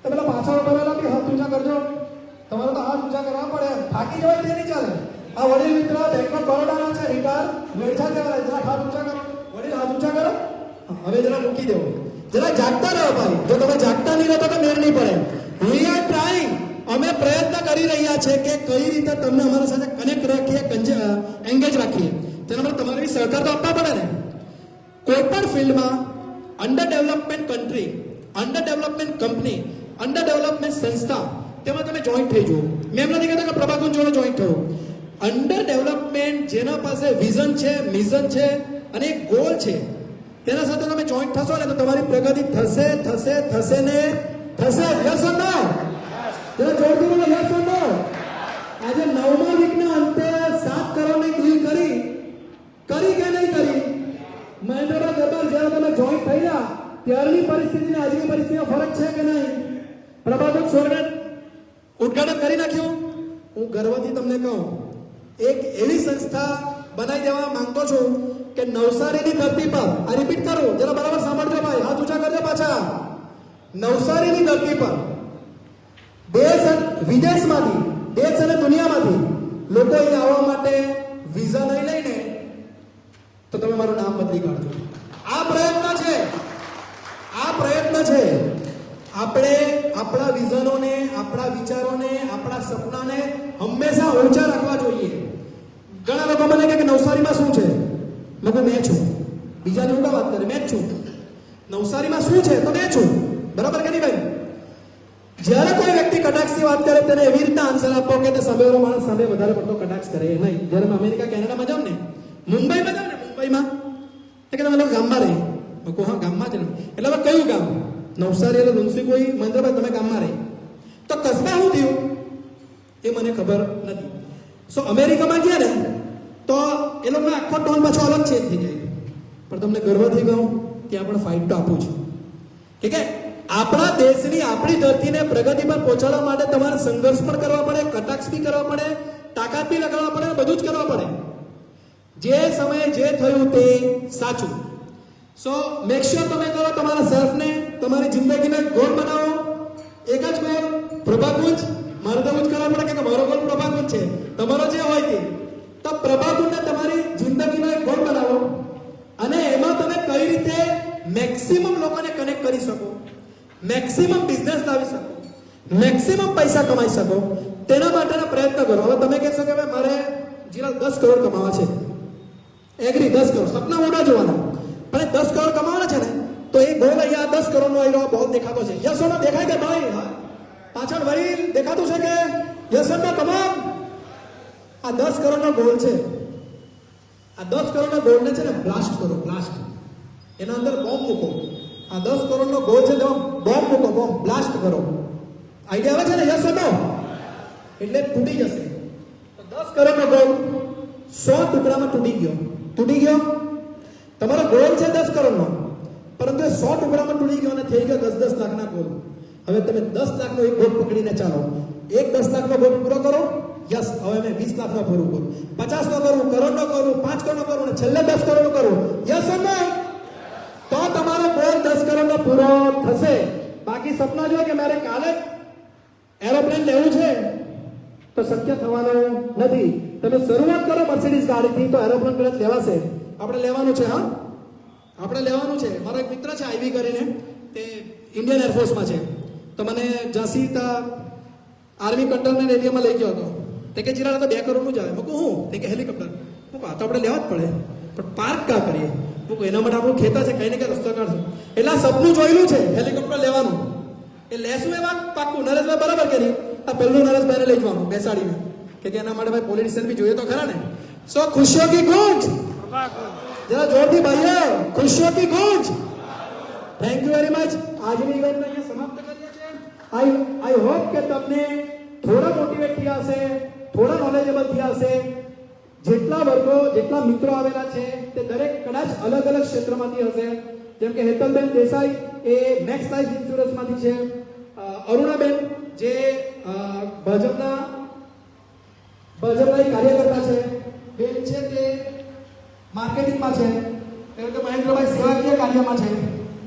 તો પેલા પાછળ ઉભેલા બી હાથ ઊંચા કરજો તમારે તો હાથ ઊંચા કરવા પડે થાકી જવાય તે નહીં ચાલે આ વડીલ મિત્ર બેંક ઓફ બરોડાના છે રિટાયર વેચા દેવાના જરા હાથ ઊંચા કરો વડીલ હાથ ઊંચા કરો હવે જરા મૂકી દેવો જરા જાગતા રહો ભાઈ જો તમે જાગતા નહીં રહો તો મેળ નહીં પડે વી આર ટ્રાઇંગ અમે પ્રયત્ન કરી રહ્યા છે કે કઈ રીતે તમને અમારા સાથે કનેક્ટ રાખીએ એન્ગેજ રાખીએ તેના માટે તમારી સહકાર તો આપવા પડે ને કોઈ પણ ફિલ્ડમાં under development country under development company under development સંસ્થા તેમાં તમે જોઈન્ટ થઈ જુઓ મેં એમ નથી કહેતા કે પ્રભાકુન જોડે જોઈન્ટ થયો અંડર ડેવલપમેન્ટ જેના પાસે વિઝન છે મિશન છે અને એક ગોલ છે તેના સાથે તમે જોઈન્ટ થશો ને તો તમારી પ્રગતિ થશે થશે થશે ને થશે યસ ઓર નો જરા જોરથી બોલો યસ ઓર નો આજે 9મા વીકના અંતે 7 કરોડની ડીલ કરી કે નહીં કરી મહેન્દ્રભાઈ દરબાર જ્યારે તમે જોઈન્ટ થયા ત્યારની પરિસ્થિતિને આજની પરિસ્થિતિનો ફરક છે કે નહીં પ્રભાકુન સ્વર્ગત ઉદ્ઘાટન કરી નાખ્યું હું ગર્વથી તમને કહું એક એવી સંસ્થા બનાવી દેવા માંગતો છું કે નવસારીની ધરતી પર આ રિપીટ કરું જરા બરાબર સાંભળજો ભાઈ હાથ ઊંચા કરજો પાછા નવસારીની ધરતી પર દેશ અને વિદેશમાંથી દેશ અને દુનિયામાંથી લોકો અહીં આવવા માટે વિઝા નહીં લઈને તો તમે મારું નામ બદલી કાઢજો આ પ્રયત્ન છે આપણે આપણા વિઝનોને આપણા વિચારોને આપણા સપનાને હંમેશા ઊંચા રાખવા જોઈએ ઘણા લોકો મને કહે કે નવસારીમાં શું છે મેં છું બીજાને ઊંડા વાત કરે મેં જ છું નવસારીમાં શું છે તો મેં છું બરાબર કે નહીં ભાઈ જ્યારે કોઈ વ્યક્તિ કટાક્ષની વાત કરે તેને એવી રીતના આન્સર આપો કે તે સામેવાળો માણસ સામે વધારે પડતો કટાક્ષ કરે નહીં જ્યારે મેં અમેરિકા કેનેડામાં જાઉં ને મુંબઈમાં કે તમે લોકો ગામમાં રહે મેં કહું હા ગામમાં જ રહે એટલે હવે કયું ગામ નવસારી એટલે લુન્સી કોઈ મહેન્દ્રભાઈ તમે ગામમાં રહે તો કસ્બા શું થયું એ મને ખબર નથી સો અમેરિકામાં ગયા ને તો એ લોકો આખો ટોન પાછો અલગ ચેન્જ થઈ જાય પણ તમને ગર્વથી કહું ત્યાં પણ ફાઇટ તો આપું છું કે આપણા દેશની આપણી ધરતીને પ્રગતિ પર પહોંચાડવા માટે તમારે સંઘર્ષ પણ કરવા પડે કટાક્ષ બી કરવા પડે તાકાત બી લગાડવા પડે બધું જ કરવા પડે જે સમયે જે થયું તે સાચું સો મેક શ્યોર તમે કરો તમારા સેલ્ફને તમારી જિંદગીને ગોલ બનાવો એક જ ગોલ પ્રભાકુંજ મારે તો જ કરવા પડે કે મારો ગોલ પ્રભાકુંજ છે તમારો જે હોય તે તો પ્રભાકુંજને તમારી જિંદગીનો એક ગોલ બનાવો અને એમાં તમે કઈ રીતે મેક્સિમમ લોકોને કનેક્ટ કરી શકો મેક્સિમમ બિઝનેસ લાવી શકો મેક્સિમમ પૈસા કમાઈ શકો તેના માટેના પ્રયત્ન કરો હવે તમે કહેશો કે ભાઈ મારે જીરા 10 કરોડ કમાવા છે એગ્રી 10 કરોડ સપના મોટા જોવાના પણ 10 કરોડ કમાવાના છે ને તો એ ગોલ અહીંયા 10 કરોડનો આવ્યો બહુ દેખાતો છે યસ ઓર નો દેખાય કે ભાઈ પાછળ વડીલ દેખાતું છે કે યસ ઓર નો કમાન આ 10 કરોડનો ગોલ છે આ 10 કરોડના ગોલને છે ને બ્લાસ્ટ કરો બ્લાસ્ટ એના અંદર બોમ્બ મૂકો આ 10 કરોડનો ગોલ છે તો બોમ્બ મૂકો બોમ્બ બ્લાસ્ટ કરો આઈડિયા આવે છે ને યસ ઓર નો એટલે તૂટી જશે તો 10 કરોડનો ગોલ 100 ટુકડામાં તૂટી ગયો તમારો ગોલ છે 10 કરોડનો પરંતુ એ 100 ટુકડામાં તૂટી ગયો અને થઈ ગયો 10 લાખના ગોલ હવે તમે 10 લાખનો એક ગોલ પકડીને ચાલો એક 10 લાખનો ગોલ પૂરો કરો યસ હવે મેં 20 લાખનો પૂરું કરું 50 નો કરું કરોડનો કરું 5 કરોડનો કરું અને છેલ્લે 10 કરોડનો કરું યસ ઓર નો તો તમારો ગોલ 10 કરોડનો પૂરો થશે બાકી સપના જો કે મારે કાલે એરોપ્લેન લેવું છે તો શક્ય થવાનું નથી તમે શરૂઆત કરો મર્સિડીઝ ગાડીથી તો એરોપ્લેન કદાચ લેવાશે આપણે લેવાનું છે હા આપણે લેવાનું છે. મારો એક મિત્ર છે આઈવી કરીને, તે ઇન્ડિયન એરફોર્સમાં છે. તો મને ઝાંસી આર્મી કંટ્રોલમેન્ટ એરિયામાં લઈ ગયો હતો. તે કે ચિરાગ તો 2 કરોડનું જ આવે. મેં કહું હું? તે કે હેલિકોપ્ટર. હું કહું આ તો આપણે લેવા જ પડે, પણ પાર્ક કા કરીએ? હું કહું એના માટે આપણું ખેતર છે, કંઈ ને કંઈ રસ્તો કાઢશું. એટલે આ સપનું જોયેલું છે હેલિકોપ્ટર લેવાનું. એ લેશું એ વાત પાક્કું. નરેશભાઈ બરાબર કરી. આ પહેલું નરેશભાઈને લઈ જવાનું બેસાડીને, કે એના માટે ભાઈ પોલિટિશિયન બી જોઈએ તો ખરા ને. સો ખુશીઓ કી ગૂંજ, જરા જોરથી ભાઈઓ, ખુશીઓ કી ગૂંજ. Thank you very much. આજની ઇવેન્ટને અહીંયા સમાપ્ત કરીએ છીએ. આઈ હોપ કે તમને થોડા મોટિવેટ થયા હશે, થોડા નોલેજેબલ થયા હશે. જેટલા વર્ગો, જેટલા મિત્રો આવેલા છે તે દરેક કદાચ અલગ અલગ ક્ષેત્રમાંથી હશે. જેમ કે હેતલબેન દેસાઈ એ મેક્સ લાઈફ ઇન્સ્યોરન્સમાંથી છે. અરુણાબેન જે ભાજપના કાર્યકર્તા છે, બેન છે તે માર્કેટિંગમાં છે. એટલે કે મહેન્દ્રભાઈ સેવાકીય કાર્યમાં છે.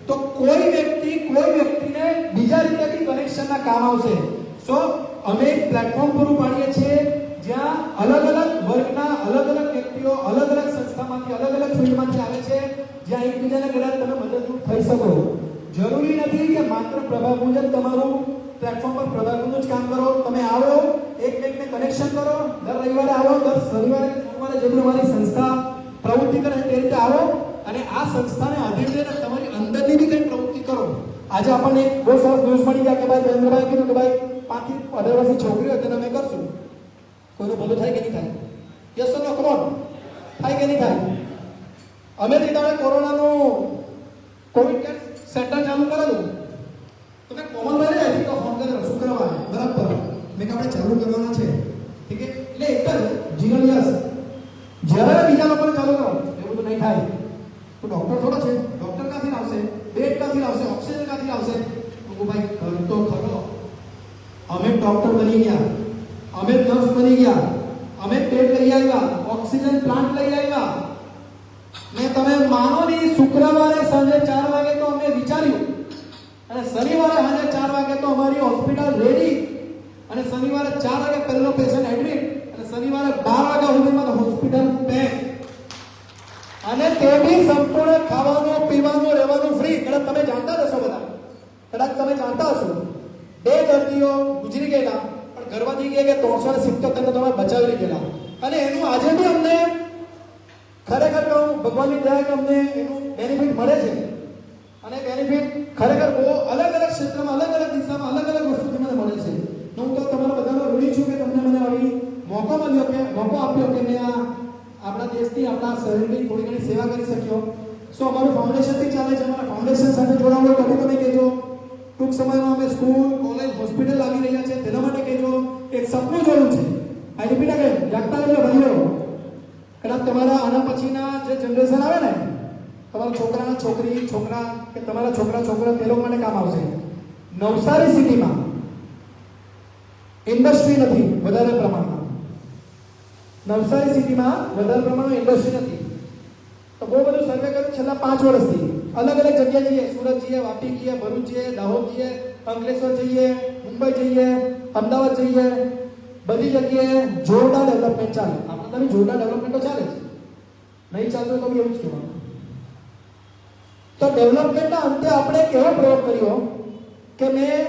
તો કોઈ વ્યક્તિને બીજા રીતે કનેક્શનના કામ આવશે. સો અમે એક પ્લેટફોર્મ પૂરું પાડીએ છીએ જ્યાં અલગ અલગ વર્ગના અલગ અલગ વ્યક્તિઓ અલગ અલગ સંસ્થામાંથી અલગ અલગ ફિલ્ડમાંથી આવે છે, જ્યાં એકબીજાને કદાચ તમે મદદરૂપ થઈ શકો. જરૂરી નથી કે માત્ર પ્રભાગનું જ તમારું પ્લેટફોર્મ પર પ્રભાગનું જ કામ કરો. તમે આવો, એકમેકને કનેક્શન કરો. દર રવિવારે આવો, દર શનિવારે સોમવારે જે તમારી સંસ્થા પ્રવૃત્તિ કરે તે રીતે આવો અને આ સંસ્થાને આધીન તમારી અંદરની બી કંઈ પ્રવૃત્તિ કરો. આજે આપણને એક બહુ સરસ ન્યૂઝ મળી ગયા કે ભાઈ મહેન્દ્રભાઈ કીધું કે ભાઈ 5 થી 18 વર્ષની છોકરી હોય તેને અમે કરશું. કોઈનું ભલું થાય કે નહીં થાય? Yes or no? Come on, થાય કે નહીં થાય? અમે તમે કોરોનાનું કોવિડ કેર સેન્ટર ચાલુ કરેલું તો મેં કોમનભાઈને આઈ થિંક ફોન કર્યો શું કરવા બરાબર મેં કે આપણે ચાલુ કરવાના છે. ઠીક છે, એટલે એક જ જીવન યસ જ્યારે બીજા લોકોને ચાલુ કરો એવું તો નહીં થાય. તો ડોક્ટર થોડો છે, ડોક્ટર ક્યાંથી આવશે, બેડ ક્યાંથી આવશે, ઓક્સિજન ક્યાંથી આવશે? તો ભાઈ તો ખરો. અમે ડોક્ટર બની ગયા, અમે નર્સ બની ગયા, અમે બેડ લઈ આવ્યા, ઓક્સિજન પ્લાન્ટ લઈ આવ્યા. ને તમે માનો નહીં, શુક્રવારે સાંજે 4 વાગે તો અમે વિચાર્યું અને શનિવારે સાંજે 4 વાગે તો અમારી હોસ્પિટલ રેડી અને શનિવારે 4 વાગે પહેલો પેશન્ટ એડમિટ અને શનિવારે 12 વાગ્યા સુધીમાં હોસ્પિટલ પેક. અને તે બી સંપૂર્ણ ખાવાનું, પીવાનું, રહેવાનું ફ્રી. કદાચ તમે જાણતા હશો, બધા કદાચ તમે જાણતા હશો 2 દર્દીઓ ગુજરી ગયેલા પણ ઘરમાંથી ગયા કે 377 ને તમે બચાવી ગયેલા. અને એનું આજે બી અમને ખરેખર કહું ભગવાનની દયા કે અમને એનું બેનિફિટ મળે છે. અને બેનિફિટ ખરેખર બહુ અલગ અલગ ક્ષેત્રમાં, અલગ અલગ દિશામાં, અલગ અલગ વસ્તુથી મને મળે છે. હું તો તમારા બધાનો ઋણી છું કે તમને મને આવી મોકો આપ્યો કે મેં આપણા દેશની, આપણા શહેરની થોડી ઘણી સેવા કરી શક્યો. સો અમારું ફાઉન્ડેશનથી ચાલે છે. અમારા ફાઉન્ડેશન સાથે જોડાવો તો તમે કહેજો. ટૂંક સમયમાં અમે સ્કૂલ, કોલેજ, હોસ્પિટલ આવી રહ્યા છે તેના માટે કહેજો. એક સપનું જોયું છે. આ રિપીટ અગેન, જાગતા રહેજો ભાઈઓ. કદાચ તમારા આના પછીના જે જનરેશન આવે ને, તમારા છોકરાના છોકરા કે તમારા છોકરા તે લોકો માટે કામ આવશે. નવસારી સિટીમાં ઇન્ડસ્ટ્રી નથી વધારે પ્રમાણમાં. નવસારી સિટીમાં વધારે પ્રમાણમાં ઇન્ડસ્ટ્રી નથી. તો બહુ બધું સર્વે કર્યું છેલ્લા 5 વર્ષથી. અલગ અલગ જગ્યાએ જઈએ, સુરત જઈએ, વાપી જઈએ, ભરૂચ જઈએ, દાહોદ જઈએ, અંકલેશ્વર જઈએ, મુંબઈ જઈએ, અમદાવાદ જઈએ, બધી જગ્યાએ જોરદાર ડેવલપમેન્ટ ચાલે. આપણે તમે જોરદાર ડેવલપમેન્ટ તો ચાલે છે, નહીં ચાલતું તો બી એવું જ કહેવાનું. તો ડેવલપમેન્ટના અંતે આપણે કેવો પ્રયોગ કર્યો કે મેં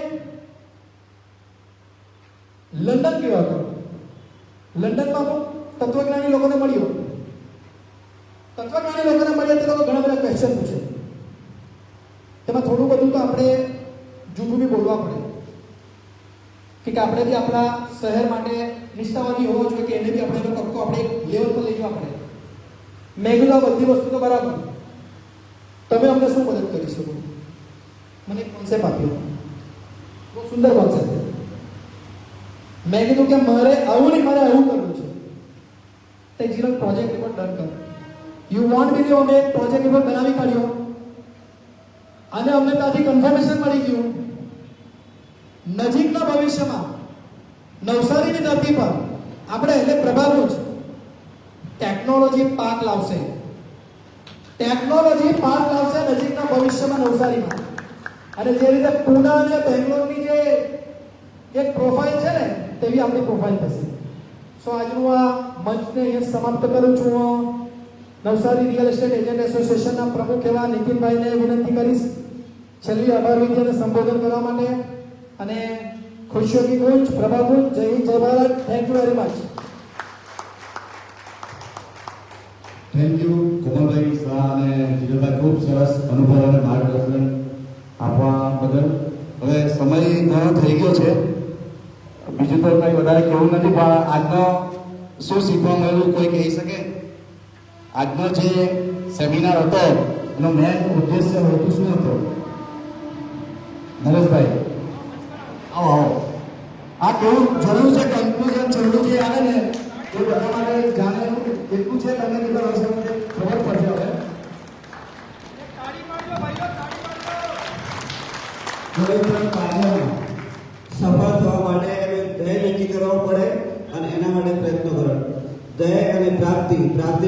લંડન ગયો હતો. લંડનમાં હું તત્વજ્ઞાની લોકોને મળ્યો. તત્વજ્ઞાની લોકોને મળ્યા તે લોકો ઘણા બધા ક્વેશ્ચન પૂછે. તેમાં થોડું બધું તો આપણે જૂઠું બી બોલવા પડે કે આપણે બી આપણા શહેર માટે નિષ્ઠાવાદી હોવો જોઈએ કે એને બી આપણે કબકો આપણે લેવલ પર લઈ જવા પડે. મેં કીધું આ બધી વસ્તુ તો બરાબર, તમે અમને શું મદદ કરી શકો? મને એક કોન્સેપ્ટ આપ્યો, બહુ સુંદર કોન્સેપ્ટ. મેં કીધું કે મારે આવું નહીં, મારે આવું કરવું છે. તે જીરો પ્રોજેક્ટ રિપોર્ટ ડન કર. યુ વોન્ટ વિડીયો અમે પ્રોજેક્ટ રિપોર્ટ બનાવી કાઢ્યો અને અમને ત્યાંથી કન્ફર્મેશન મળી ગયું નજીકના ભવિષ્યમાં નવસારીની ધરતી પર આપણે એટલે પ્રભાવનું જ ટેકનોલોજી પાર્ક લાવશે. ટેકનોલોજી પાર્ક લાવશે નજીકના ભવિષ્યમાં નવસારીમાં. અને જે રીતે પુના અને બેંગ્લોરની જે એક પ્રોફાઇલ છે ને તેવી આપણી પ્રોફાઇલ થશે. સો આજનું આ મંચને અહીંયા સમાપ્ત કરું છું. નવસારી રિયલ એસ્ટેટ એજન્ટ એસોસિએશનના પ્રમુખ એવા નીતિનભાઈને વિનંતી કરીશ છેલ્લી આભાર વિધિને સંબોધન કરવા માટે. અને ખુશીઓ કી ગૂંજ, પ્રભા ગૂંજ, જય હિન્દ, જય Bharat. Thank you very much. Thank you કોમલભાઈ શાહ અને જીલભાઈ, ખૂબ સરસ અનુભવ અને માર્ગદર્શન આપવા બદલ. હવે સમય ઘણો થઈ ગયો છે, બીજું તો કંઈ વધારે કહેવું નથી, પણ આજનો શું શીખવા મળ્યું કોઈ કહી શકે? આજનો જે સેમિનાર હતો એનો મેન ઉદ્દેશ્ય હેતુ શું હતો? નરેશભાઈ આવો આવો. આ કેવું જરૂર છે, કન્ક્લુઝન છેલ્લું જે આવે ને એ બધા માટે જાણેલું એટલું છે, તમને કેટલા હશે ખબર પડશે. હવે નરેન્દ્ર કાર્યમાં સફળ થવા માટે ધ્યેય નક્કી કરવો પડે અને એના માટે પ્રયત્નો કરો. ધ્યેય અને પ્રાપ્તિ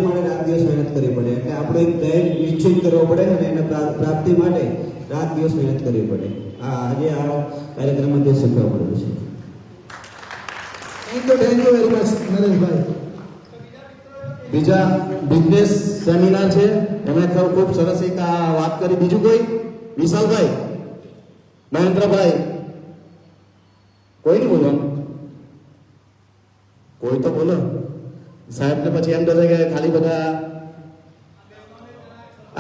માટે રાત દિવસ મહેનત કરવી પડે. એટલે આપણે એક ધ્યેય નિશ્ચિત કરવો પડે અને એના પ્રાપ્તિ માટે રાત દિવસ મહેનત કરવી પડે. આજે આ કાર્યક્રમમાં તે શીખવા મળ્યું છે. Thank you very much Nareshbhai. બીજા બિઝનેસ સેમિનાર છે એમણે ખૂબ સરસ એક આ વાત કરી. બીજું કોઈ? વિશાલભાઈ, મહેન્દ્રભાઈ, કોઈ નહીં બોલવાનું? કોઈ તો બોલો. સાહેબને પછી એમ થશે કે ખાલી બધા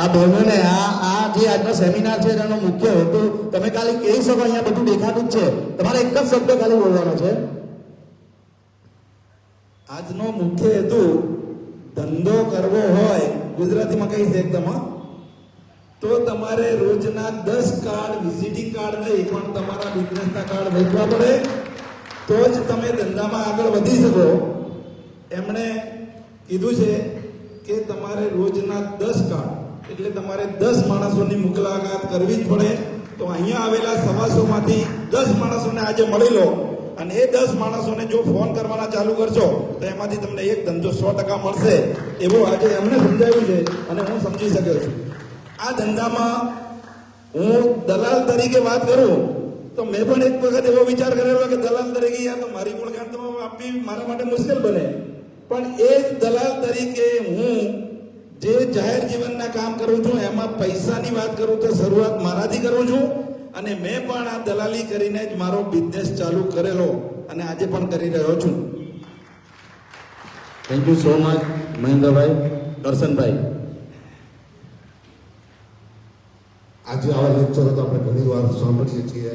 આ બહેનોને આ જે આજનો સેમિનાર છે એનો મુખ્ય હેતુ તમે ખાલી કહી શકો, અહીંયા બધું દેખાતું જ છે, તમારે એક જ શબ્દ ખાલી બોલવાનો છે. આજનો મુખ્ય હેતુ ધંધો કરવો હોય, ગુજરાતીમાં કહીશ એકદમ, તો તમારે રોજના 10 કાર્ડ વિઝિટિંગ કાર્ડ નહીં પણ તમારા બિઝનેસના કાર્ડ વેચવા પડે, તો જ તમે ધંધામાં આગળ વધી શકો. એમણે કીધું છે કે તમારે રોજના 10 કાર્ડ એટલે તમારે 10 માણસોની મુલાકાત કરવી જ પડે. તો અહીંયા આવેલા 125માંથી 10 માણસોને આજે મળી લો અને એ 10 માણસોને જો ફોન કરવાના ચાલુ કરશો તો એમાંથી તમને એક ધંધો 100% મળશે, એવું આજે એમણે સમજાવ્યું છે અને હું સમજી શક્યો છું. આ ધંધામાં હું દલાલ તરીકે વાત કરું તો મેં પણ એક વખત એવો વિચાર કરેલો કે દલાલ તરીકે યાર તો મારી ઓળખાણ તો આપવી મારા માટે મુશ્કેલ બને, પણ એ દલાલ તરીકે હું જે જાહેર જીવનના કામ કરું છું એમાં પૈસાની વાત કરું તો શરૂઆત મારાથી કરું છું અને મેં પણ આ દલાલી કરીને જ મારો બિઝનેસ ચાલુ કરેલો અને આજે પણ કરી રહ્યો છું. થેન્ક યુ સો મચ મહેન્દ્રભાઈ. દર્શનભાઈ, આજે આવા લેક્ચરો તો આપણે ઘણી વાર સાંભળીએ છીએ,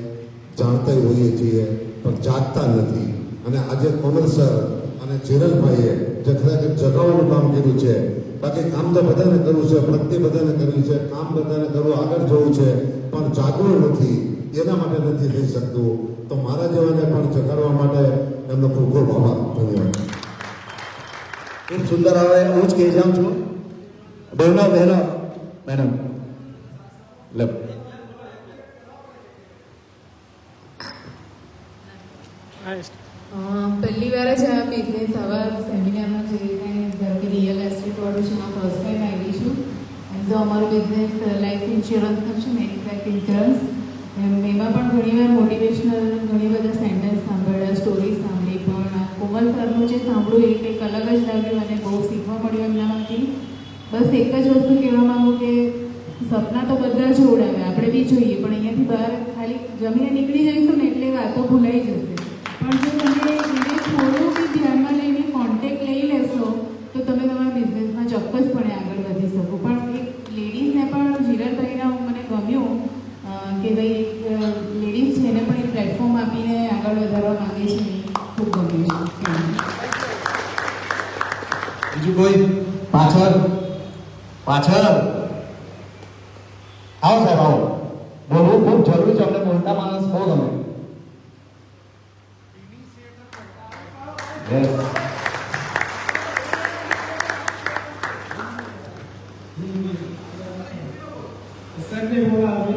જાણતા હોઈએ છીએ, પણ જાગતા નથી. અને આજે કોમલ સર અને જીરલભાઈએ જે ખરેખર જગાવવાનું કામ કર્યું છે. બાકી કામ તો બધાને કરવું છે, પ્રગતિ બધાને કરવી છે, કામ બધાને કરવું, આગળ જવું છે, પણ જાગવું નથી, એના માટે નથી થઈ શકતું. તો મારા જેવાને પણ જગાડવા માટે એમનો ખૂબ ખૂબ આભાર. ધન્યવાદ. ખૂબ સુંદર. હવે હું જ કહી જાઉં છું. બહેનો મેડમ લે. પહેલી વાર જ આ બિઝનેસ આવા સેમિનારમાં જઈને ધારો કે રિયલ એસ્ટેટ વાળું છે, હું ફર્સ્ટ ટાઈમ આવી છું. એન્ડ જો અમારો બિઝનેસ લાઈફ ઇન્સ્યોરન્સનો છે ને, લાઈફ ઇન્સ્યોરન્સ, એમાં પણ ઘણીવાર મોટિવેશનલ ઘણી બધા સેન્ટેન્સ સાંભળ્યા, સ્ટોરી સાંભળી, પણ કોમલ સરનું જે સાંભળ્યું એ કંઈક અલગ જ લાગ્યું અને બહુ શીખવા મળ્યું એમનામાંથી. બસ એક જ વસ્તુ કહેવા માગું કે સપના તો બધા જ ઉડાવે, આપણે બી જોઈએ, પણ અહીંયાથી બહાર ખાલી જમીને નીકળી જઈશું ને એટલે વાતો ભૂલાઈ જશે. પણ જો તમે એને થોડું બી ધ્યાનમાં લઈને કોન્ટેક્ટ લઈ લેશો તો તમે તમારા બિઝનેસમાં ચોક્કસપણે આગળ વધી શકો. પણ એક લેડીઝને પણ જીરલભાઈના મને ગમ્યું કે ભાઈ એક લેડીઝ છે એને પણ એક પ્લેટફોર્મ આપીને આગળ વધારવા માંગે છે, ખૂબ ગમ્યું છે. બીજું કોઈ? પાછળ આવો સાહેબ, આવો. બોલવું ખૂબ જરૂરી છે, અમને બોલતા માણસ બહુ ગમે. सर ने बोला अभी,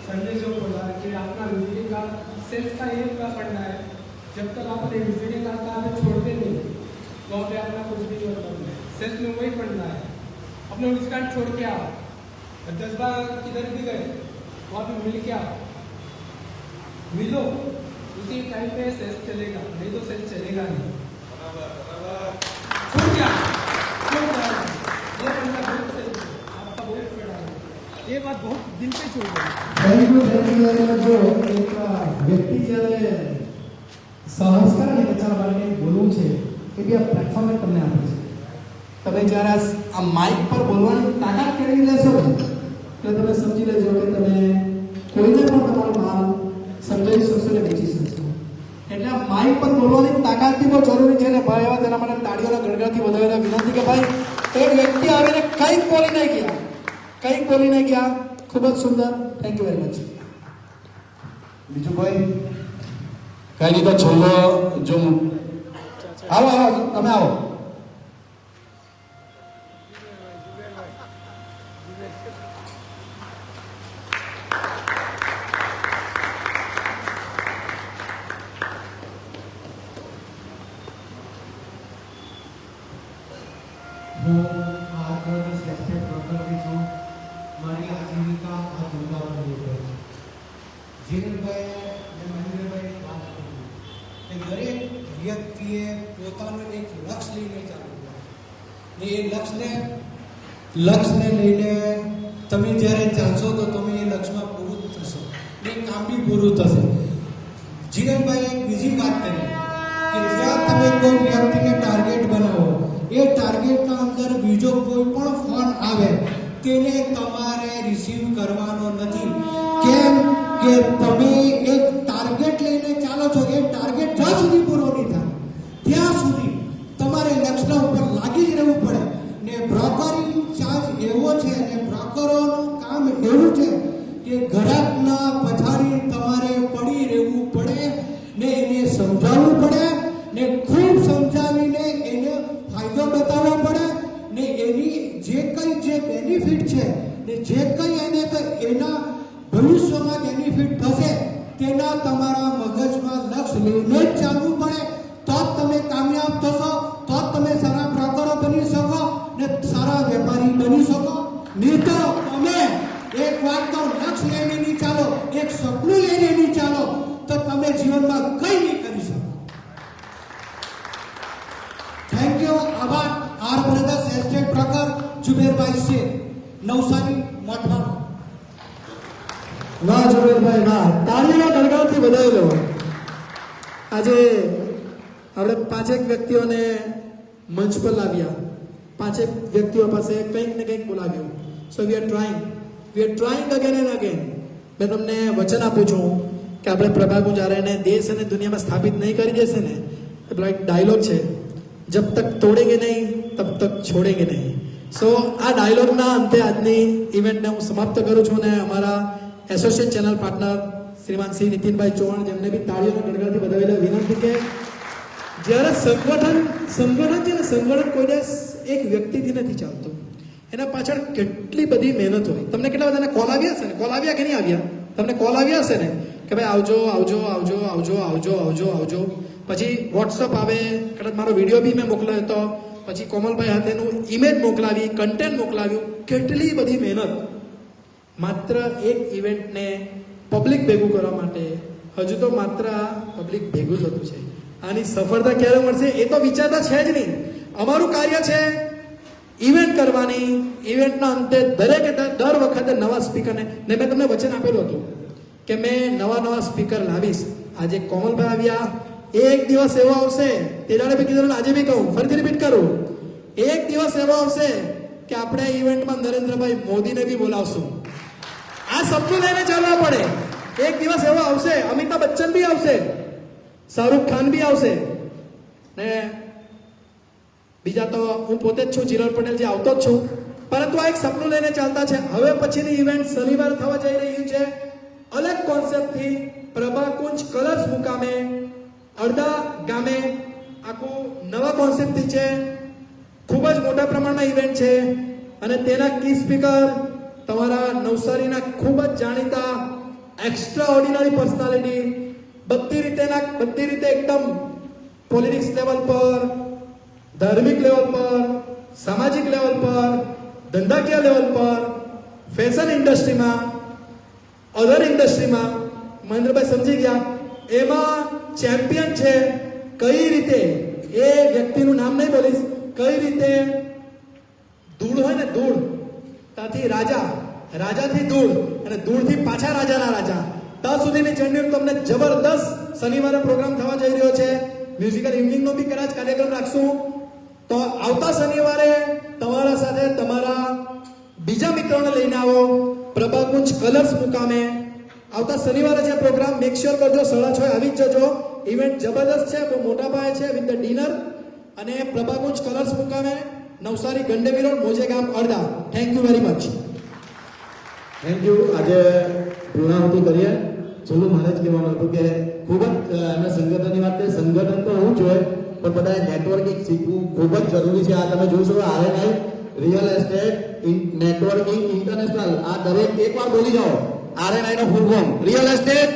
सर ने जो बोला कि आपका विजिटिंग कार्ड सेल्स का ये पूरा पढ़ना है. जब तक आप अपने विजिटिंग कार्ड का आप छोड़ते नहीं तो आप अपना कुछ भी मतलब नहीं. सेल्स में वही पढ़ना है. अपने विजिटिंग कार्ड छोड़ के आओ, 10 बार किधर भी गए वहाँ पे मिल के आओ, मिलो, उसी टाइम पे सेल्स चलेगा, नहीं तो सेल्स चलेगा नहीं. छोड़ क्या ये ये बात बहुत दिल पे छू गई। Thank you very much. જો એક વ્યક્તિ જ્યારે સાહસ કરે ને બચાવવા માટે કંઈક બોલવું છે એ બી આ પ્લેટફોર્મ જ તમને આપે છે. તમે જ્યારે આ માઇક પર બોલવાની તાકાત કેળવી લેશો ને એટલે તમે સમજી લેજો કે તમે કોઈને પણ તમારો માલ સમજાવી શકશો ને વેચી શકશો. એટલે આ માઇક પર બોલવાની તાકાત બી બહુ જરૂરી છે ને ભાઈ. એવા તેના માટે તાળીઓના ગણગણથી વધારે વિનંતી કે ભાઈ એક વ્યક્તિ આવીને કંઈક બોલી નહીં ગયા, કંઈક બોલી નહીં ગયા. ખૂબ જ સુંદર. Thank you very much. બીજું કોઈ કઈ નહીં તો છોલો જો આવો આવો તમે આવો. હું આર્થોડોક્સ એસ્ટેટ બ્રોકરથી છું. મારી આજીવિકા આ ધંધામાં નિર્ભર છે. જીવનભાઈ અને મહેન્દ્રભાઈની વાત કરી કે દરેક વ્યક્તિએ પોતાનું એક લક્ષ્ય લઈને ચાલવું ને એ લક્ષ્યને લઈને તમે જ્યારે ચાલશો તો તમે એ લક્ષ્યમાં પૂરું થશો ને કામ બી પૂરું થશે. જીવનભાઈએ એક બીજી વાત કરી કે જ્યાં તમે કોઈ વ્યક્તિને ટાર્ગેટ બનાવો એ ટાર્ગેટના અંદર બીજો કોઈ પણ ફોન આવે તેને તમારે રિસીવ કરવાનો નથી. કેમ કે તમે એક ટાર્ગેટ લઈને ચાલો છો. એ ટાર્ગેટ જ્યાં સુધી પૂરો નહીં થાય ત્યાં સુધી તમારે લક્ષ્ય ઉપર લાગી જ રહેવું પડે. ને બ્રોકરિંગ ચાર્જ એવો છે ને બ્રોકરોનું કામ એવું છે કે ગ્રાહકના પછાડી તમારે પડી રહેવું પડે ને એને સમજાવવું પડે ને ખૂબ સમજાવીને એને ફાયદો બતાવવો પડે ને એની જે બેનિફિટ છે ને જે કંઈ એને તો એના ભવિષ્યમાં બેનિફિટ થશે તેના તમારા મગજમાં લક્ષ્ય લઈને જ ચાલવું પડે. તો જ તમે કામયાબ થશો, તો જ તમે સારા બ્રોકરો બની શકો ને સારા વેપારી બની શકો. નહીં તો તમે એક વાત તો લક્ષ્ય લઈને નહીં ચાલો, એક સપનું લઈને નહીં ચાલો તો તમે જીવનમાં કંઈ નહીં કરી શકો. Thank you. આભાર. આર બ્રધર્સ એસ્ટેટ બ્રોકર જુબેરભાઈ છે, નવસારી મઠવા. વાહ જુબેરભાઈ વાહ. તાળીના ગણગણથી વધાવી લો. આજે આપણે પાંચેક વ્યક્તિઓને મંચ પર લાવ્યા, પાંચેક વ્યક્તિઓ પાસે કંઈક ને કંઈક બોલાવ્યું. So we are trying again and again. મેં તમને વચન આપું છું કે આપણે પ્રભાગુ જ્યારે એને દેશ અને દુનિયામાં સ્થાપિત નહીં કરી દેશે ને પેલો એક ડાયલોગ છે, જબ તક તોડેંગે નહીં તબ તક છોડેંગે નહીં. સો આ ડાયલોગના અંતે આજની ઇવેન્ટને હું સમાપ્ત કરું છું ને અમારા એસોસિએટ ચેનલ પાર્ટનર શ્રીમાન શ્રી નીતિનભાઈ ચૌહાણ જેમને બી તાળીઓના ગણગણથી વધાવેલા વિનંતી કે જ્યારે સંગઠન છે ને સંગઠન કોઈ દિવસ એક વ્યક્તિથી નથી ચાલતું. એના પાછળ કેટલી બધી મહેનત હોય. તમને કેટલા બધાને કોલ આવ્યા હશે ને? કોલ આવ્યા કે નહીં આવ્યા? તમને કોલ આવ્યા હશે ને કે ભાઈ આવજો આવજો આવજો આવજો આવજો આવજો આવજો. પછી વોટ્સઅપ આવે, કદાચ મારો વિડીયો બી મેં મોકલ્યો હતો, પછી કોમલભાઈ હાથેનું ઇમેજ મોકલાવી, કન્ટેન્ટ મોકલાવ્યું. કેટલી બધી મહેનત માત્ર એક ઇવેન્ટને પબ્લિક ભેગું કરવા માટે. હજુ તો માત્ર પબ્લિક ભેગું થતું છે. આની સફળતા ક્યારે મળશે એ તો વિચારતા છે જ નહીં. અમારું કાર્ય છે ઇવેન્ટ કરવાની. ઇવેન્ટના અંતે દરેકે દર વખતે નવા સ્પીકરને ને મેં તમને વચન આપેલું હતું કે મેં નવા સ્પીકર લાવીશ. આજે કોમલભાઈ આવ્યા, એક દિવસ એવો આવશે, તે દાડે બી કીધું આજે બી કહું, ફરીથી રિપીટ કરું, એક દિવસ એવો આવશે કે આપણે ઇવેન્ટમાં નરેન્દ્રભાઈ મોદીને બી બોલાવશું. આ સપનું લઈને ચાલવા પડે. એક દિવસ એવો આવશે, અમિતાભ બચ્ચન બી આવશે, શાહરુખ ખાન બી આવશે ને બીજા તો હું પોતે જ છું, ચિરાગ પટેલ જે આવતો જ છું. પરંતુ આ એક સપનું લઈને ચાલતા છે. હવે પછીની ઇવેન્ટ શનિવાર થવા જઈ રહ્યું છે અલગ કોન્સેપ્ટથી. પ્રભાકુંજ કલર્સ મુકામે અડધા ગામે આખું નવા કોન્સેપ્ટથી છે. ખૂબ જ મોટા પ્રમાણમાં ઇવેન્ટ છે અને તેના કી સ્પીકર તમારા નવસારીના ખૂબ જ જાણીતા એક્સ્ટ્રા ઓર્ડિનરી પર્સનાલિટી, બધી રીતે એકદમ પોલિટિક્સ લેવલ પર, ધાર્મિક લેવલ પર, સામાજિક લેવલ પર, ધંધાકીય લેવલ પર, ફેશન ઇન્ડસ્ટ્રીમાં, અધર ઇન્ડસ્ટ્રીમાં મહેન્દ્રભાઈ સમજી ગયા એમાં ચેમ્પિયન છે. કઈ રીતે એ વ્યક્તિનું નામ નહીં બોલીશ, કઈ રીતે ધૂળ હોય ને ધૂળ ત્યાંથી રાજા રાજાથી ધૂળ અને ધૂળથી પાછા રાજાના રાજા ત્યાં સુધીની જર્ની તમને જબરદસ્ત શનિવારે પ્રોગ્રામ થવા જઈ રહ્યો છે. મ્યુઝિકલ ઇવનિંગનો બી કદાચ કાર્યક્રમ રાખશું. તો આવતા શનિવારે તમારા સાથે તમારા બીજા મિત્રોને લઈને આવો પ્રભાકુંજ કલર્સ મુકામે. આવતા શનિવારે છે પ્રોગ્રામ. મેક શ્યોર કરજો 6:30 આવી જ જજો. ઇવેન્ટ જબરદસ્ત છે, બહુ મોટા પાયે છે, વિથ ધ ડિનર. અને પ્રભાકુંજ કલર્સ મુકામે, નવસારી ગંડેવી રોડ, મોજે ગામ, અડધા. Thank you very much. Thank you. આજે પૂર્ણાહુતિ કરીએ. ચલો, મારે જ કહેવાનું હતું કે ખૂબ જ અમે સંગઠનની વાત કરીએ. સંગઠન તો હું જોઈએ, પણ બધાએ નેટવર્કિંગ શીખવું ખૂબ જ જરૂરી છે. આ તમે જોશો RNI real estate networking international, આ દરેક એકવાર બોલી જાઓ. આરએનઆઈ નો full form real estate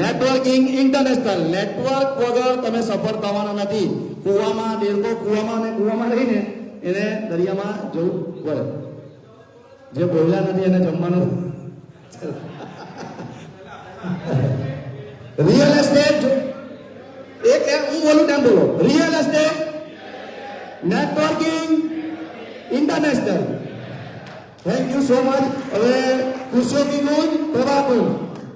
networking international. Network વગર તમે સફળ થવાના નથી. કૂવામાં દેડકો કૂવામાં રહીને એને દરિયામાં જવું પડે. જે બોલ્યા નથી એને જમવાનું. રિયલ એસ્ટેટ એક હું બોલું તેમ બોલો. Real estate networking international. Thank you so much. હવે કુશોકી ગુંજ પ્રભાકુંજ,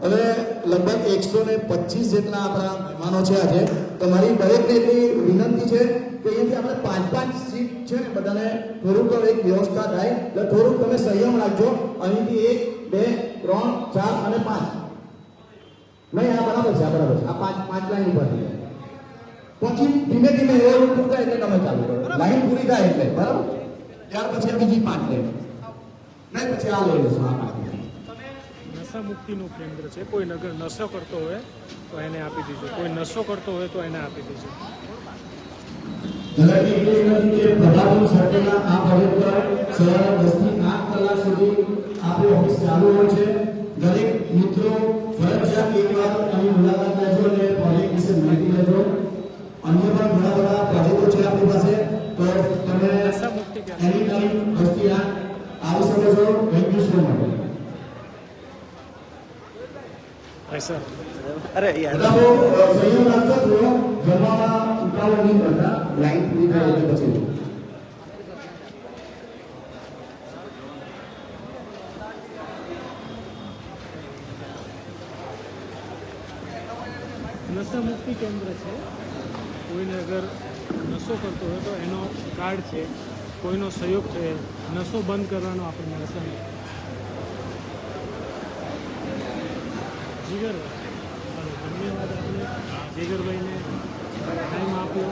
હવે લગભગ 125 જેટલા આપણા મહેમાનો છે આજે. તમારી દરેકને એટલી વિનંતી છે કે અહીંયાથી આપણે 5-5 સીટ છે ને બધાને થોડુંક એક વ્યવસ્થા થાય એટલે થોડુંક તમે સંયમ રાખજો. અહીંથી 1, 2, 3, 4 અને 5 નહીં, આ બરાબર છે, આ બરાબર છે. આ 5 લાઈન ઉપર થઈ જાય. પછી ધીમે ધીમે એવું પૂરું થાય એટલે તમે ચાલુ કરો. લાઈન પૂરી થાય એટલે બરાબર. ત્યાર પછી આ બીજી 5 લાઈન નહીં, પછી આ લઈ લેશું. આ 5 નશા મુક્તિનું કેન્દ્ર છે. કોઈ નગર નશો કરતો હોય તો એને આપી દીધું, કોઈ નશો કરતો હોય તો એને આપી દીધું. દરેક એટલી વિનંતી કે પ્રભાકુંજ સર્કલના આ પ્રોજેક્ટ પર સવારે 10 થી 8 કલાક સુધી આપણી ઓફિસ ચાલુ હોય છે. દરેક મિત્રો ફરજિયાત એકવાર અહીં મુલાકાત લેજો અને પ્રોજેક્ટ વિશે માહિતી લેજો. અન્ય પણ ઘણા બધા પ્રોજેક્ટો છે આપણી પાસે, તો તમે એની ટાઈમ 10 થી 8 આવી શકો છો. Thank you so much. અરે બધા સંયમ રાખજો. થોડો જમવામાં ઉતાવળ નહીં કરતા. લાઈન પૂરી થાય એટલે પછી નશા મુક્તિ કેન્દ્ર છે. કોઈને અગર નશો કરતો હોય તો એનો કાર્ડ છે, કોઈનો સહયોગ છે નશો બંધ કરવાનો. આપણને નશા જીગર ધન્યવાદ આપણે જીગરભાઈને ટાઈમ આપ્યો.